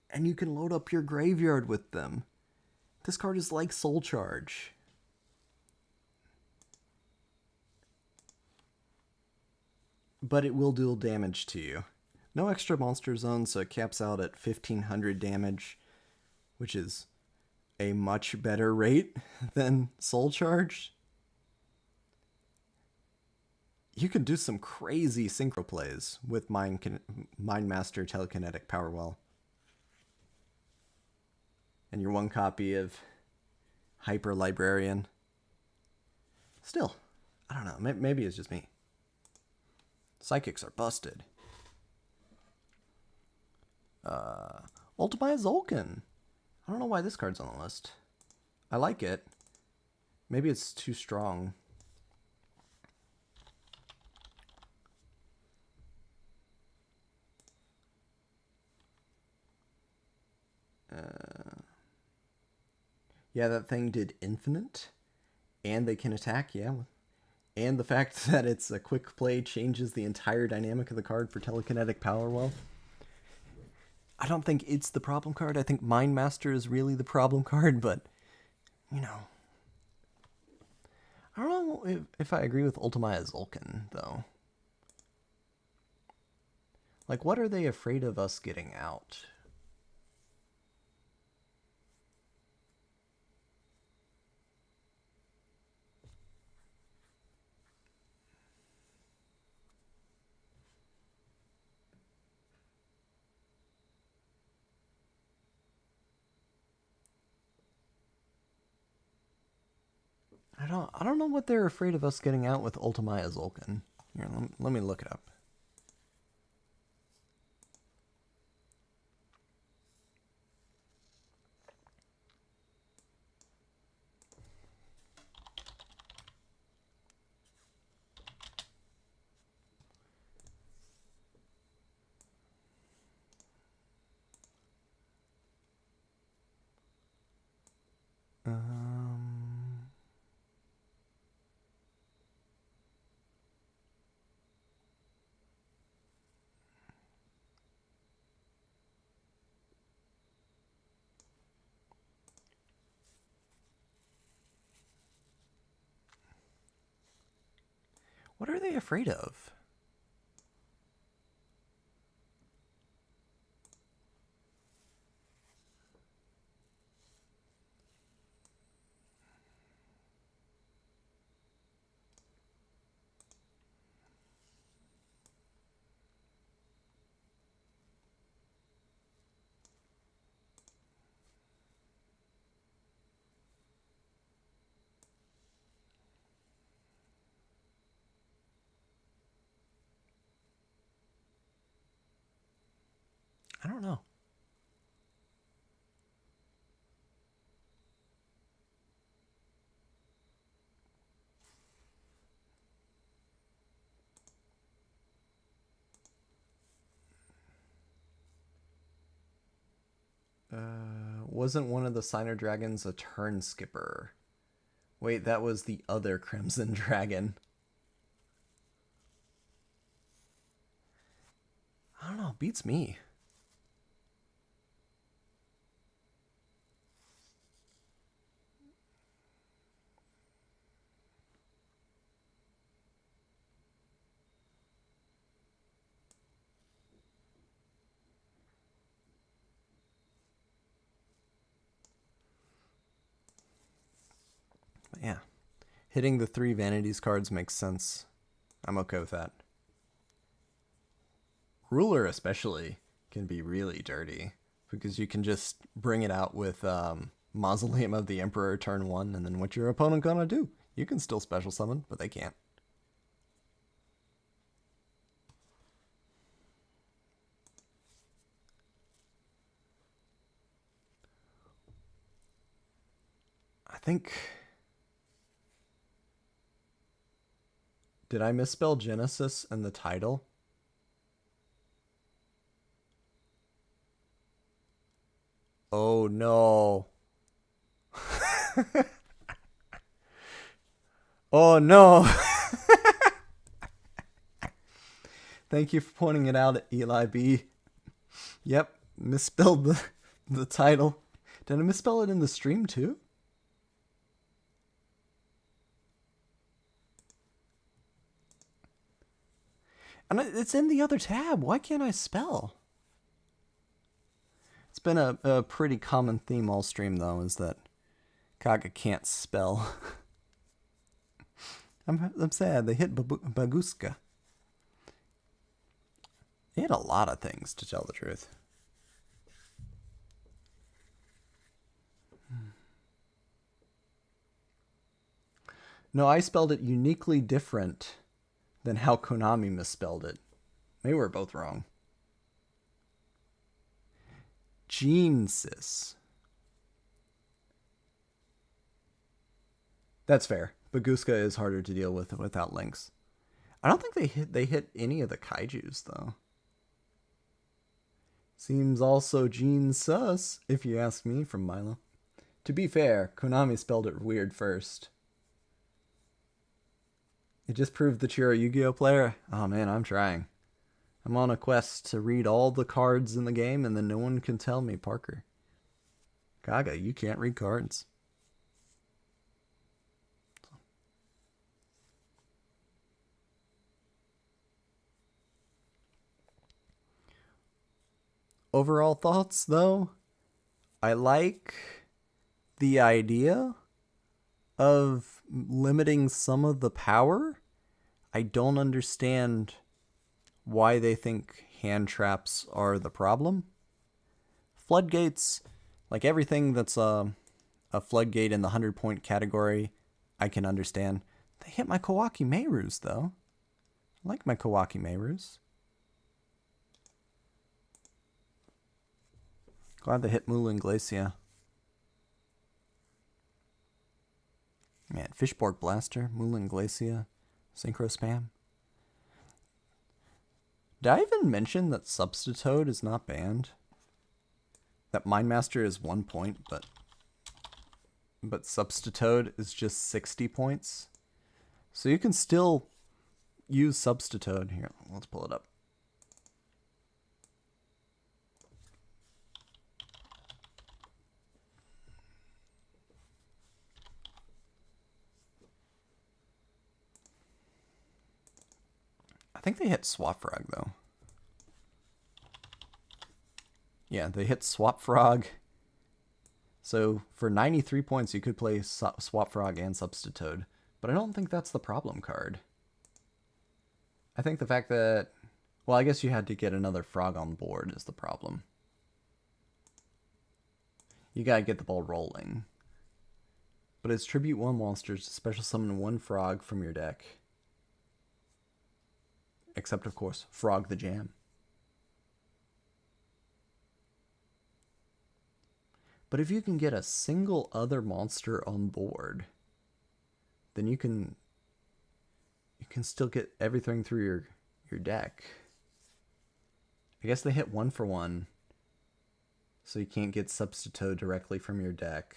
And you can load up your graveyard with them. This card is like Soul Charge. But it will deal damage to you. No extra monster zone, so it caps out at 1500 damage, which is a much better rate than Soul Charge. You can do some crazy synchro plays with Mind Master Telekinetic Power Well. And your one copy of Hyper Librarian. Still, I don't know, maybe it's just me. Psychics are busted. Ultimate Zolkin. I don't know why this card's on the list. I like it. Maybe it's too strong. Yeah, that thing did infinite. And they can attack, yeah. And the fact that it's a quick play changes the entire dynamic of the card for Telekinetic Power Well. I don't think it's the problem card. I think Mind Master is really the problem card, but, you know. I don't know if I agree with Ultimate Zolkin, though. Like, what are they afraid of us getting out? I don't know what they're afraid of us getting out with Ultimaya Zulkin. Here, let me look it up. What are they afraid of? I don't know. Wasn't one of the Signer Dragons a turn skipper? Wait, that was the other Crimson Dragon. I don't know, beats me. But yeah, hitting the 3 Vanities cards makes sense. I'm okay with that. Ruler especially can be really dirty because you can just bring it out with Mausoleum of the Emperor turn 1, and then what's your opponent gonna do? You can still special summon, but they can't. I think... Did I misspell Genesis in the title? Oh no. Oh no. Thank you for pointing it out, Eli B. Yep, misspelled the title. Did I misspell it in the stream too? And it's in the other tab. Why can't I spell? It's been a pretty common theme all stream, though, is that Kaga can't spell. I'm sad. They hit Baguska. He had a lot of things, to tell the truth. No, I spelled it uniquely different than how Konami misspelled it. Maybe we're both wrong. Genesys. That's fair. Baguska is harder to deal with without links. I don't think they hit any of the kaijus though. Seems also Gene sus, if you ask me, from Milo. To be fair, Konami spelled it weird first. It just proved that you're a Yu-Gi-Oh player? Oh man, I'm trying. I'm on a quest to read all the cards in the game, and then no one can tell me, Parker. Kaga, you can't read cards. Overall thoughts, though? I like the idea of limiting some of the power. I don't understand why they think hand traps are the problem. Floodgates, like everything that's a floodgate in the 100-point category, I can understand. They hit my Kawaki Meirus, though. I like my Kawaki Meirus. Glad they hit Mula and Glacia. Man, Fishborg Blaster, Mula and Glacia, Synchro Spam. Did I even mention that Substitute is not banned? That Mindmaster is 1 point, but Substitute is just 60 points. So you can still use Substitute. Here, let's pull it up. I think they hit Swap Frog, though. Yeah, they hit Swap Frog. So for 93 points, you could play Swap Frog and Substitute. But I don't think that's the problem card. I think the fact that... Well, I guess you had to get another Frog on board is the problem. You gotta get the ball rolling. But it's Tribute 1 monsters to special summon 1 Frog from your deck. Except, of course, Frog the Jam. But if you can get a single other monster on board, then you can still get everything through your deck. I guess they hit 1 for 1, so you can't get Substitute directly from your deck.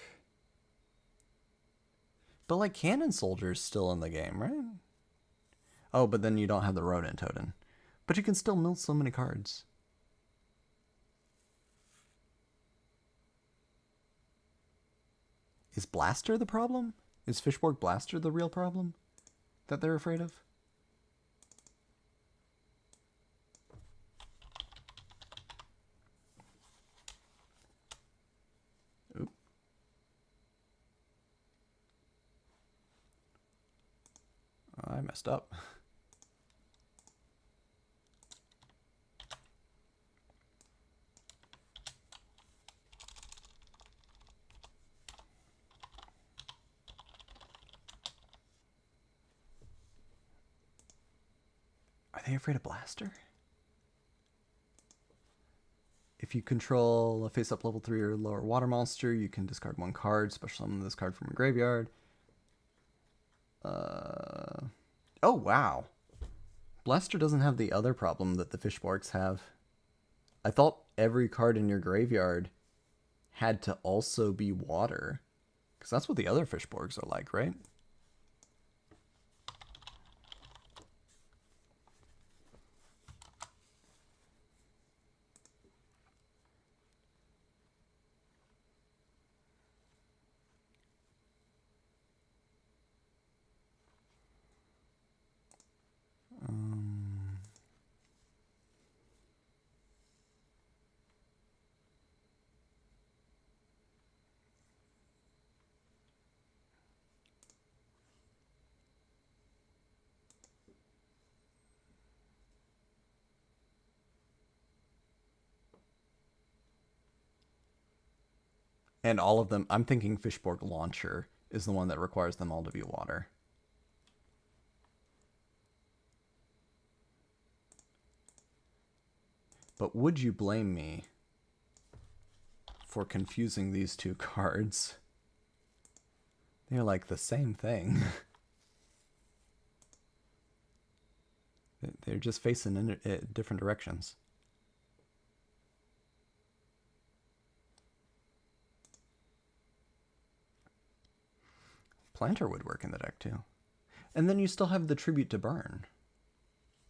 But like Cannon Soldier's still in the game, right? Oh, but then you don't have the Rodent Totem. But you can still mill so many cards. Is Blaster the problem? Is Fishborg Blaster the real problem that they're afraid of? Oop. I messed up. Are they afraid of Blaster? If you control a face-up level 3 or lower water monster, you can discard 1 card, special summon this card from your graveyard. Oh, wow. Blaster doesn't have the other problem that the Fishborgs have. I thought every card in your graveyard had to also be water. Because that's what the other Fishborgs are like, right? And all of them, I'm thinking Fishborg Launcher is the one that requires them all to be water. But would you blame me for confusing these two cards? They're like the same thing. They're just facing in different directions. Planter would work in the deck too. And then you still have the Tribute to Burn.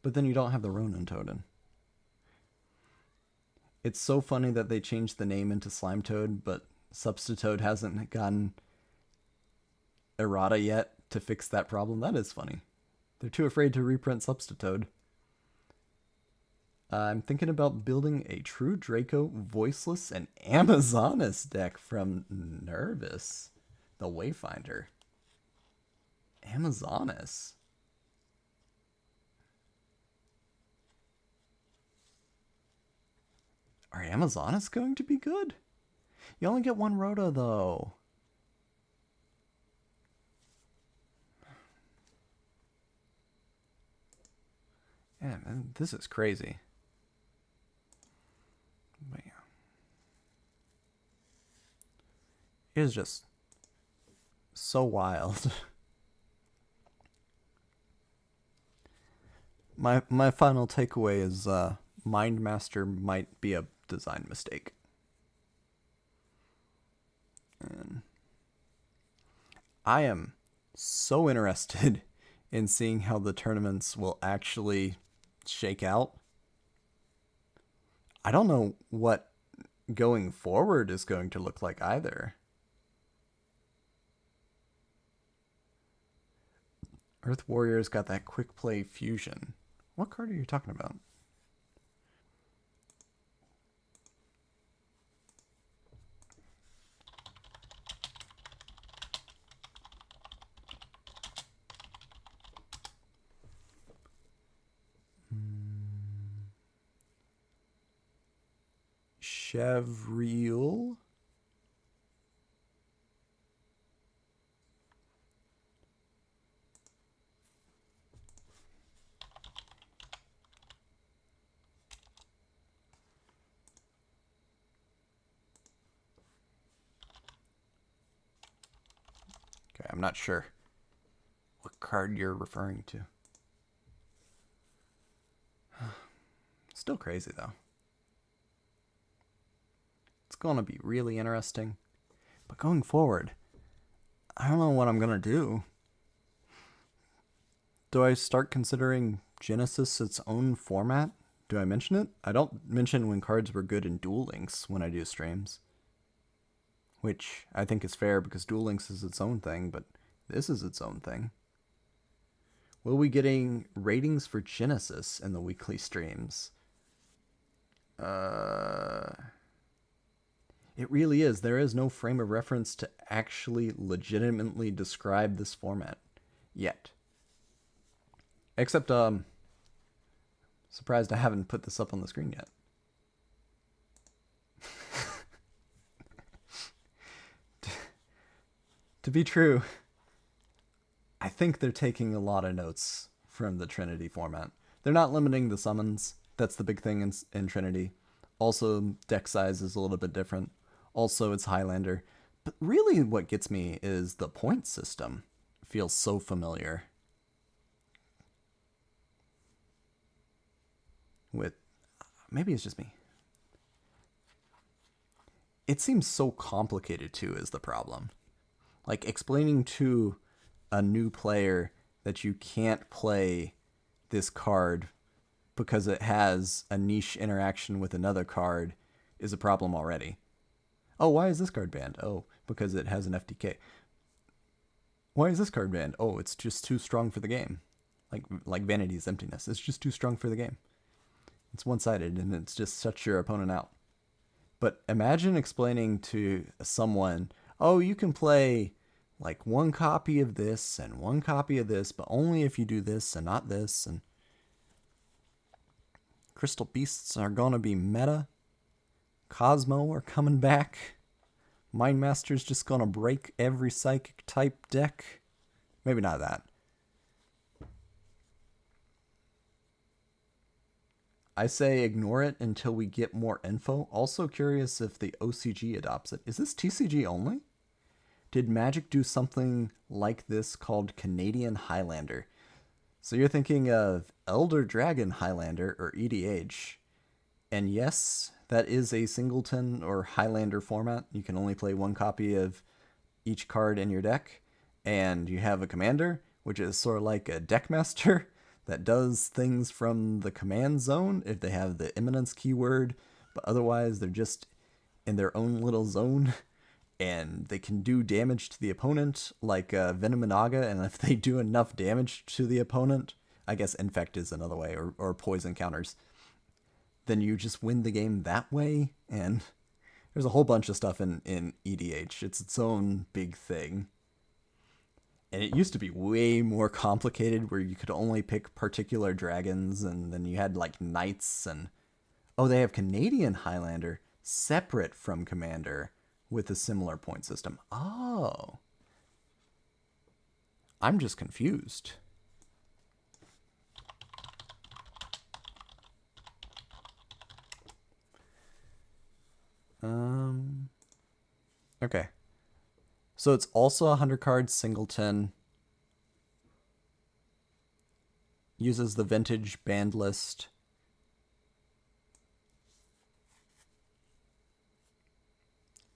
But then you don't have the Ronin Totem. It's so funny that they changed the name into Slime Toad, but Substitute hasn't gotten errata yet to fix that problem. That is funny. They're too afraid to reprint Substitute. I'm thinking about building a True Draco, Voiceless, and Amazonas deck from Nervous, the Wayfinder. Amazonas. Are Amazonas going to be good? You only get 1 Rota, though. Man, this is crazy. But yeah. It is just so wild. My final takeaway is Mindmaster might be a design mistake. And I am so interested in seeing how the tournaments will actually shake out. I don't know what going forward is going to look like either. Earth Warrior's got that quick play fusion. What card are you talking about? Chevriel. Okay, I'm not sure what card you're referring to. Still crazy though. It's going to be really interesting. But going forward, I don't know what I'm going to do. Do I start considering Genesys its own format? Do I mention it? I don't mention when cards were good in Duel Links when I do streams. Which I think is fair because Duel Links is its own thing, but this is its own thing. Will we getting ratings for Genesys in the weekly streams? It really is. There is no frame of reference to actually legitimately describe this format yet. Except, surprised I haven't put this up on the screen yet. To be true, I think they're taking a lot of notes from the Trinity format. They're not limiting the summons. That's the big thing in Trinity. Also, deck size is a little bit different. Also, it's Highlander. But really what gets me is the point system. It feels so familiar. With, maybe it's just me. It seems so complicated too is the problem. Like explaining to a new player that you can't play this card because it has a niche interaction with another card is a problem already. Oh, why is this card banned? Oh, because it has an FTK. Why is this card banned? Oh, it's just too strong for the game. Like Vanity's Emptiness. It's just too strong for the game. It's one-sided and it's just shuts your opponent out. But imagine explaining to someone, oh, you can play like one copy of this and one copy of this, but only if you do this and not this. And Crystal Beasts are going to be meta. Cosmo are coming back. Mindmaster's just going to break every psychic type deck. Maybe not that. I say ignore it until we get more info. Also curious if the OCG adopts it. Is this TCG only? Did Magic do something like this called Canadian Highlander? So you're thinking of Elder Dragon Highlander or EDH. And yes, that is a singleton or Highlander format. You can only play one copy of each card in your deck. And you have a commander, which is sort of like a deck master that does things from the command zone if they have the imminence keyword. But otherwise, they're just in their own little zone. And they can do damage to the opponent, like Venom and Naga. And if they do enough damage to the opponent, I guess Infect is another way, or poison counters, then you just win the game that way. And there's a whole bunch of stuff in EDH. It's its own big thing. And it used to be way more complicated where you could only pick particular dragons and then you had like knights and... Oh, they have Canadian Highlander separate from Commander with a similar point system. Oh. I'm just confused. Okay. So it's also a 100 card singleton. Uses the vintage band list.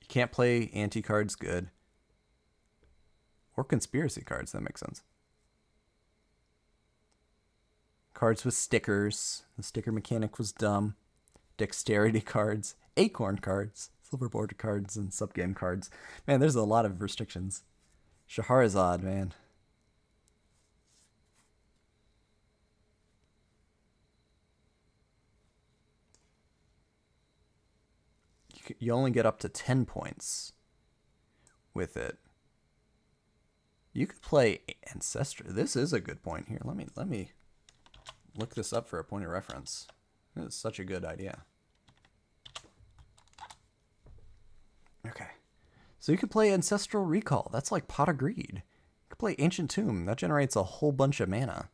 You can't play anti-cards good. Or conspiracy cards, that makes sense. Cards with stickers. The sticker mechanic was dumb. Dexterity cards. Acorn cards. Silver border cards and subgame cards. Man, there's a lot of restrictions. Shahrazad, man. You only get up to 10 points with it. You could play Ancestral. This is a good point here. Let me look this up for a point of reference. This is such a good idea. Okay. So you could play Ancestral Recall. That's like Pot of Greed. You could play Ancient Tomb. That generates a whole bunch of mana.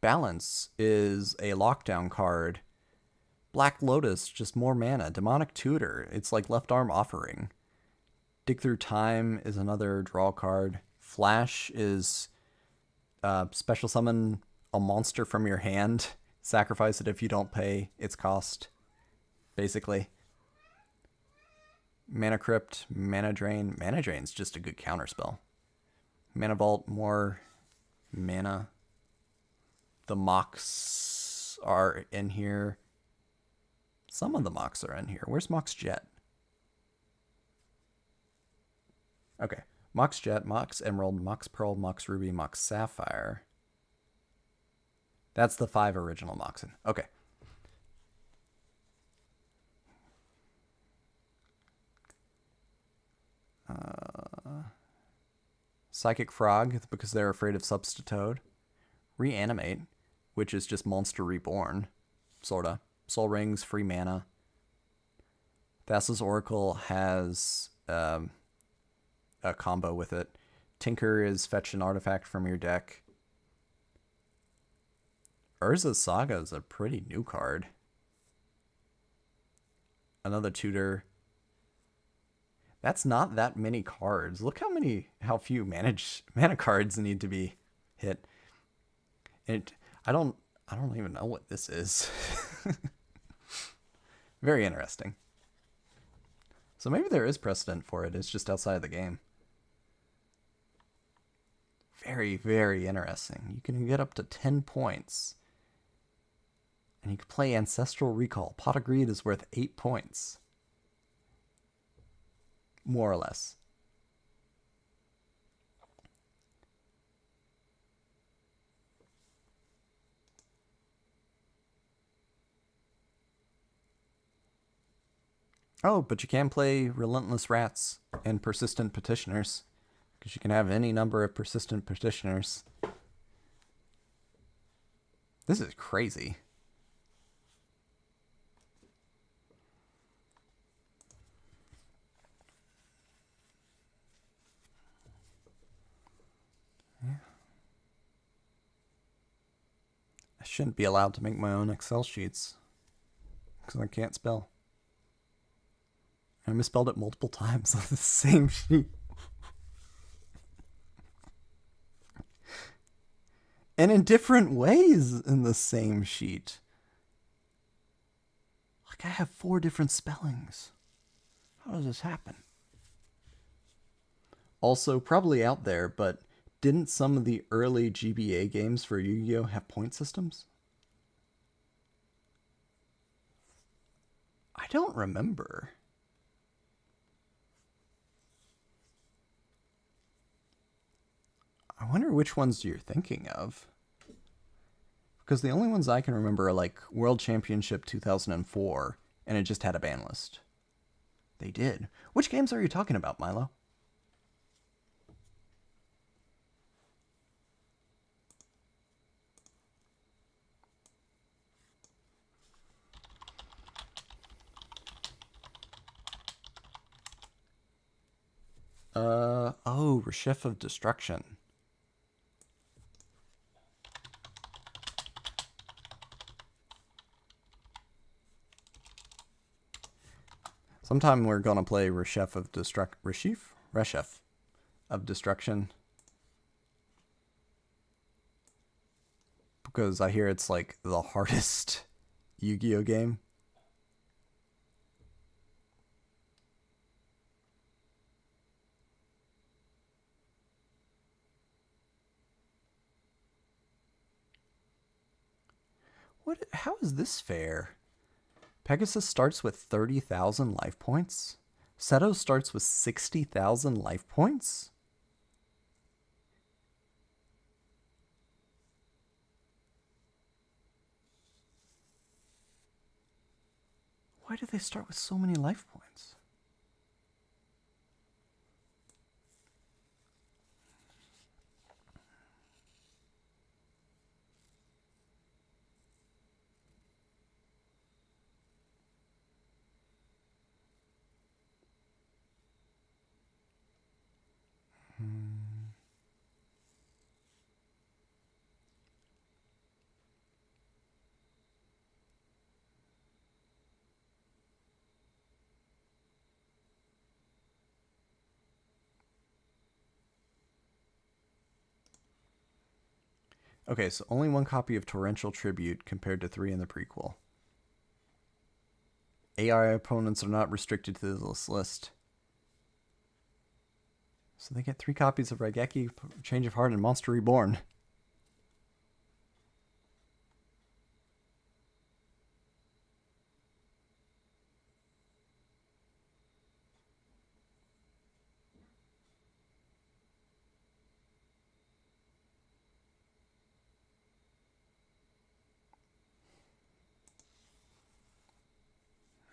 Balance is a lockdown card. Black Lotus, just more mana. Demonic Tutor, it's like Left Arm Offering. Dig Through Time is another draw card. Flash is special summon a monster from your hand. Sacrifice it if you don't pay its cost, basically. Mana Crypt, Mana Drain. Mana Drain's just a good counterspell. Mana Vault, more mana. The Mox are in here. Some of the Mox are in here. Where's Mox Jet? Okay. Mox Jet, Mox Emerald, Mox Pearl, Mox Ruby, Mox Sapphire. That's the 5 original Moxen. Okay. Psychic Frog, because they're afraid of Substitute. Reanimate, which is just Monster Reborn, sorta. Soul Rings, free mana. Thassa's Oracle has a combo with it. Tinker is fetch an artifact from your deck. Urza's Saga is a pretty new card. Another tutor. That's not that many cards. Look how few mana cards need to be hit. I don't even know what this is. Very interesting. So maybe there is precedent for it. It's just outside of the game. Very, very interesting. You can get up to 10 points. And you can play Ancestral Recall. Pot of Greed is worth 8 points. More or less. Oh, but you can play Relentless Rats and Persistent Petitioners, because you can have any number of Persistent Petitioners. This is crazy. Yeah. I shouldn't be allowed to make my own Excel sheets, because I can't spell. I misspelled it multiple times on the same sheet. And in different ways in the same sheet. Like I have 4 different spellings. How does this happen? Also, probably out there, but didn't some of the early GBA games for Yu-Gi-Oh! Have point systems? I don't remember. I wonder which ones you're thinking of. Because the only ones I can remember are like World Championship 2004, and it just had a ban list. They did. Which games are you talking about, Milo? Oh, Reshef of Destruction. Sometime we're gonna play Reshef of Destruction. Because I hear it's like the hardest Yu-Gi-Oh game. What? How is this fair? Pegasus starts with 30,000 life points. Seto starts with 60,000 life points? Why do they start with so many life points? Okay, so only one copy of Torrential Tribute compared to 3 in the prequel. AI opponents are not restricted to this list. So they get 3 copies of Raigeki, Change of Heart, and Monster Reborn.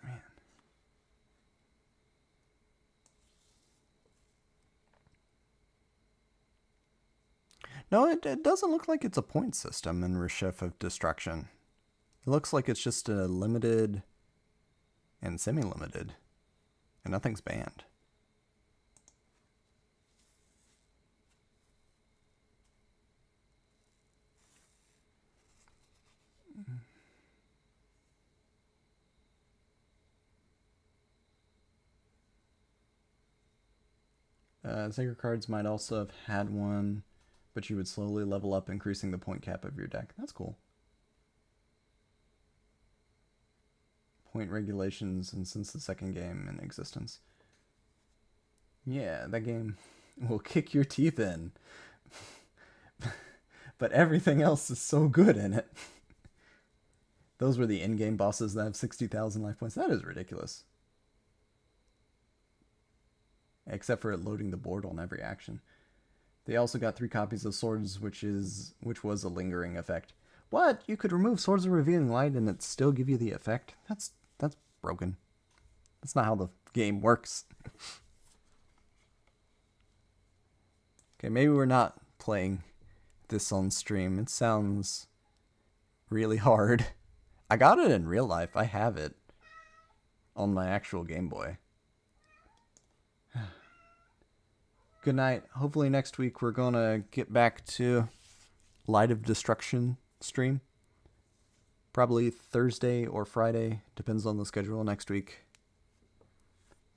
Man. No, it doesn't look like it's a point system in Reshef of Destruction. It looks like it's just a limited and semi-limited, and nothing's banned. Sacred cards might also have had one, but you would slowly level up, increasing the point cap of your deck. That's cool. Point regulations, and since the second game in existence. Yeah, that game will kick your teeth in. But everything else is so good in it. Those were the in-game bosses that have 60,000 life points. That is ridiculous. Except for it loading the board on every action. They also got 3 copies of Swords, which was a lingering effect. What? You could remove Swords of Revealing Light and it still give you the effect? That's broken. That's not how the game works. Okay, maybe we're not playing this on stream. It sounds really hard. I got it in real life. I have it on my actual Game Boy. Good night. Hopefully next week we're gonna get back to Light of Destruction stream. Probably Thursday or Friday. Depends on the schedule next week.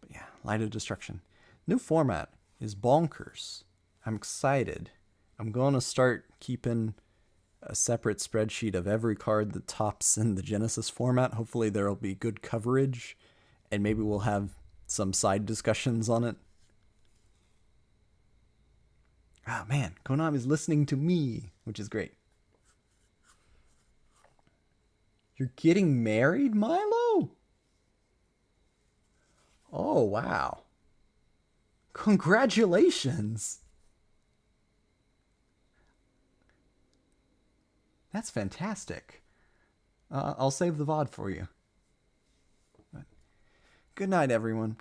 But yeah, Light of Destruction. New format is bonkers. I'm excited. I'm gonna start keeping a separate spreadsheet of every card that tops in the Genesys format. Hopefully there'll be good coverage, and maybe we'll have some side discussions on it. Oh man, Konami's listening to me, which is great. You're getting married, Milo? Oh, wow. Congratulations. That's fantastic. I'll save the VOD for you. Good night, everyone.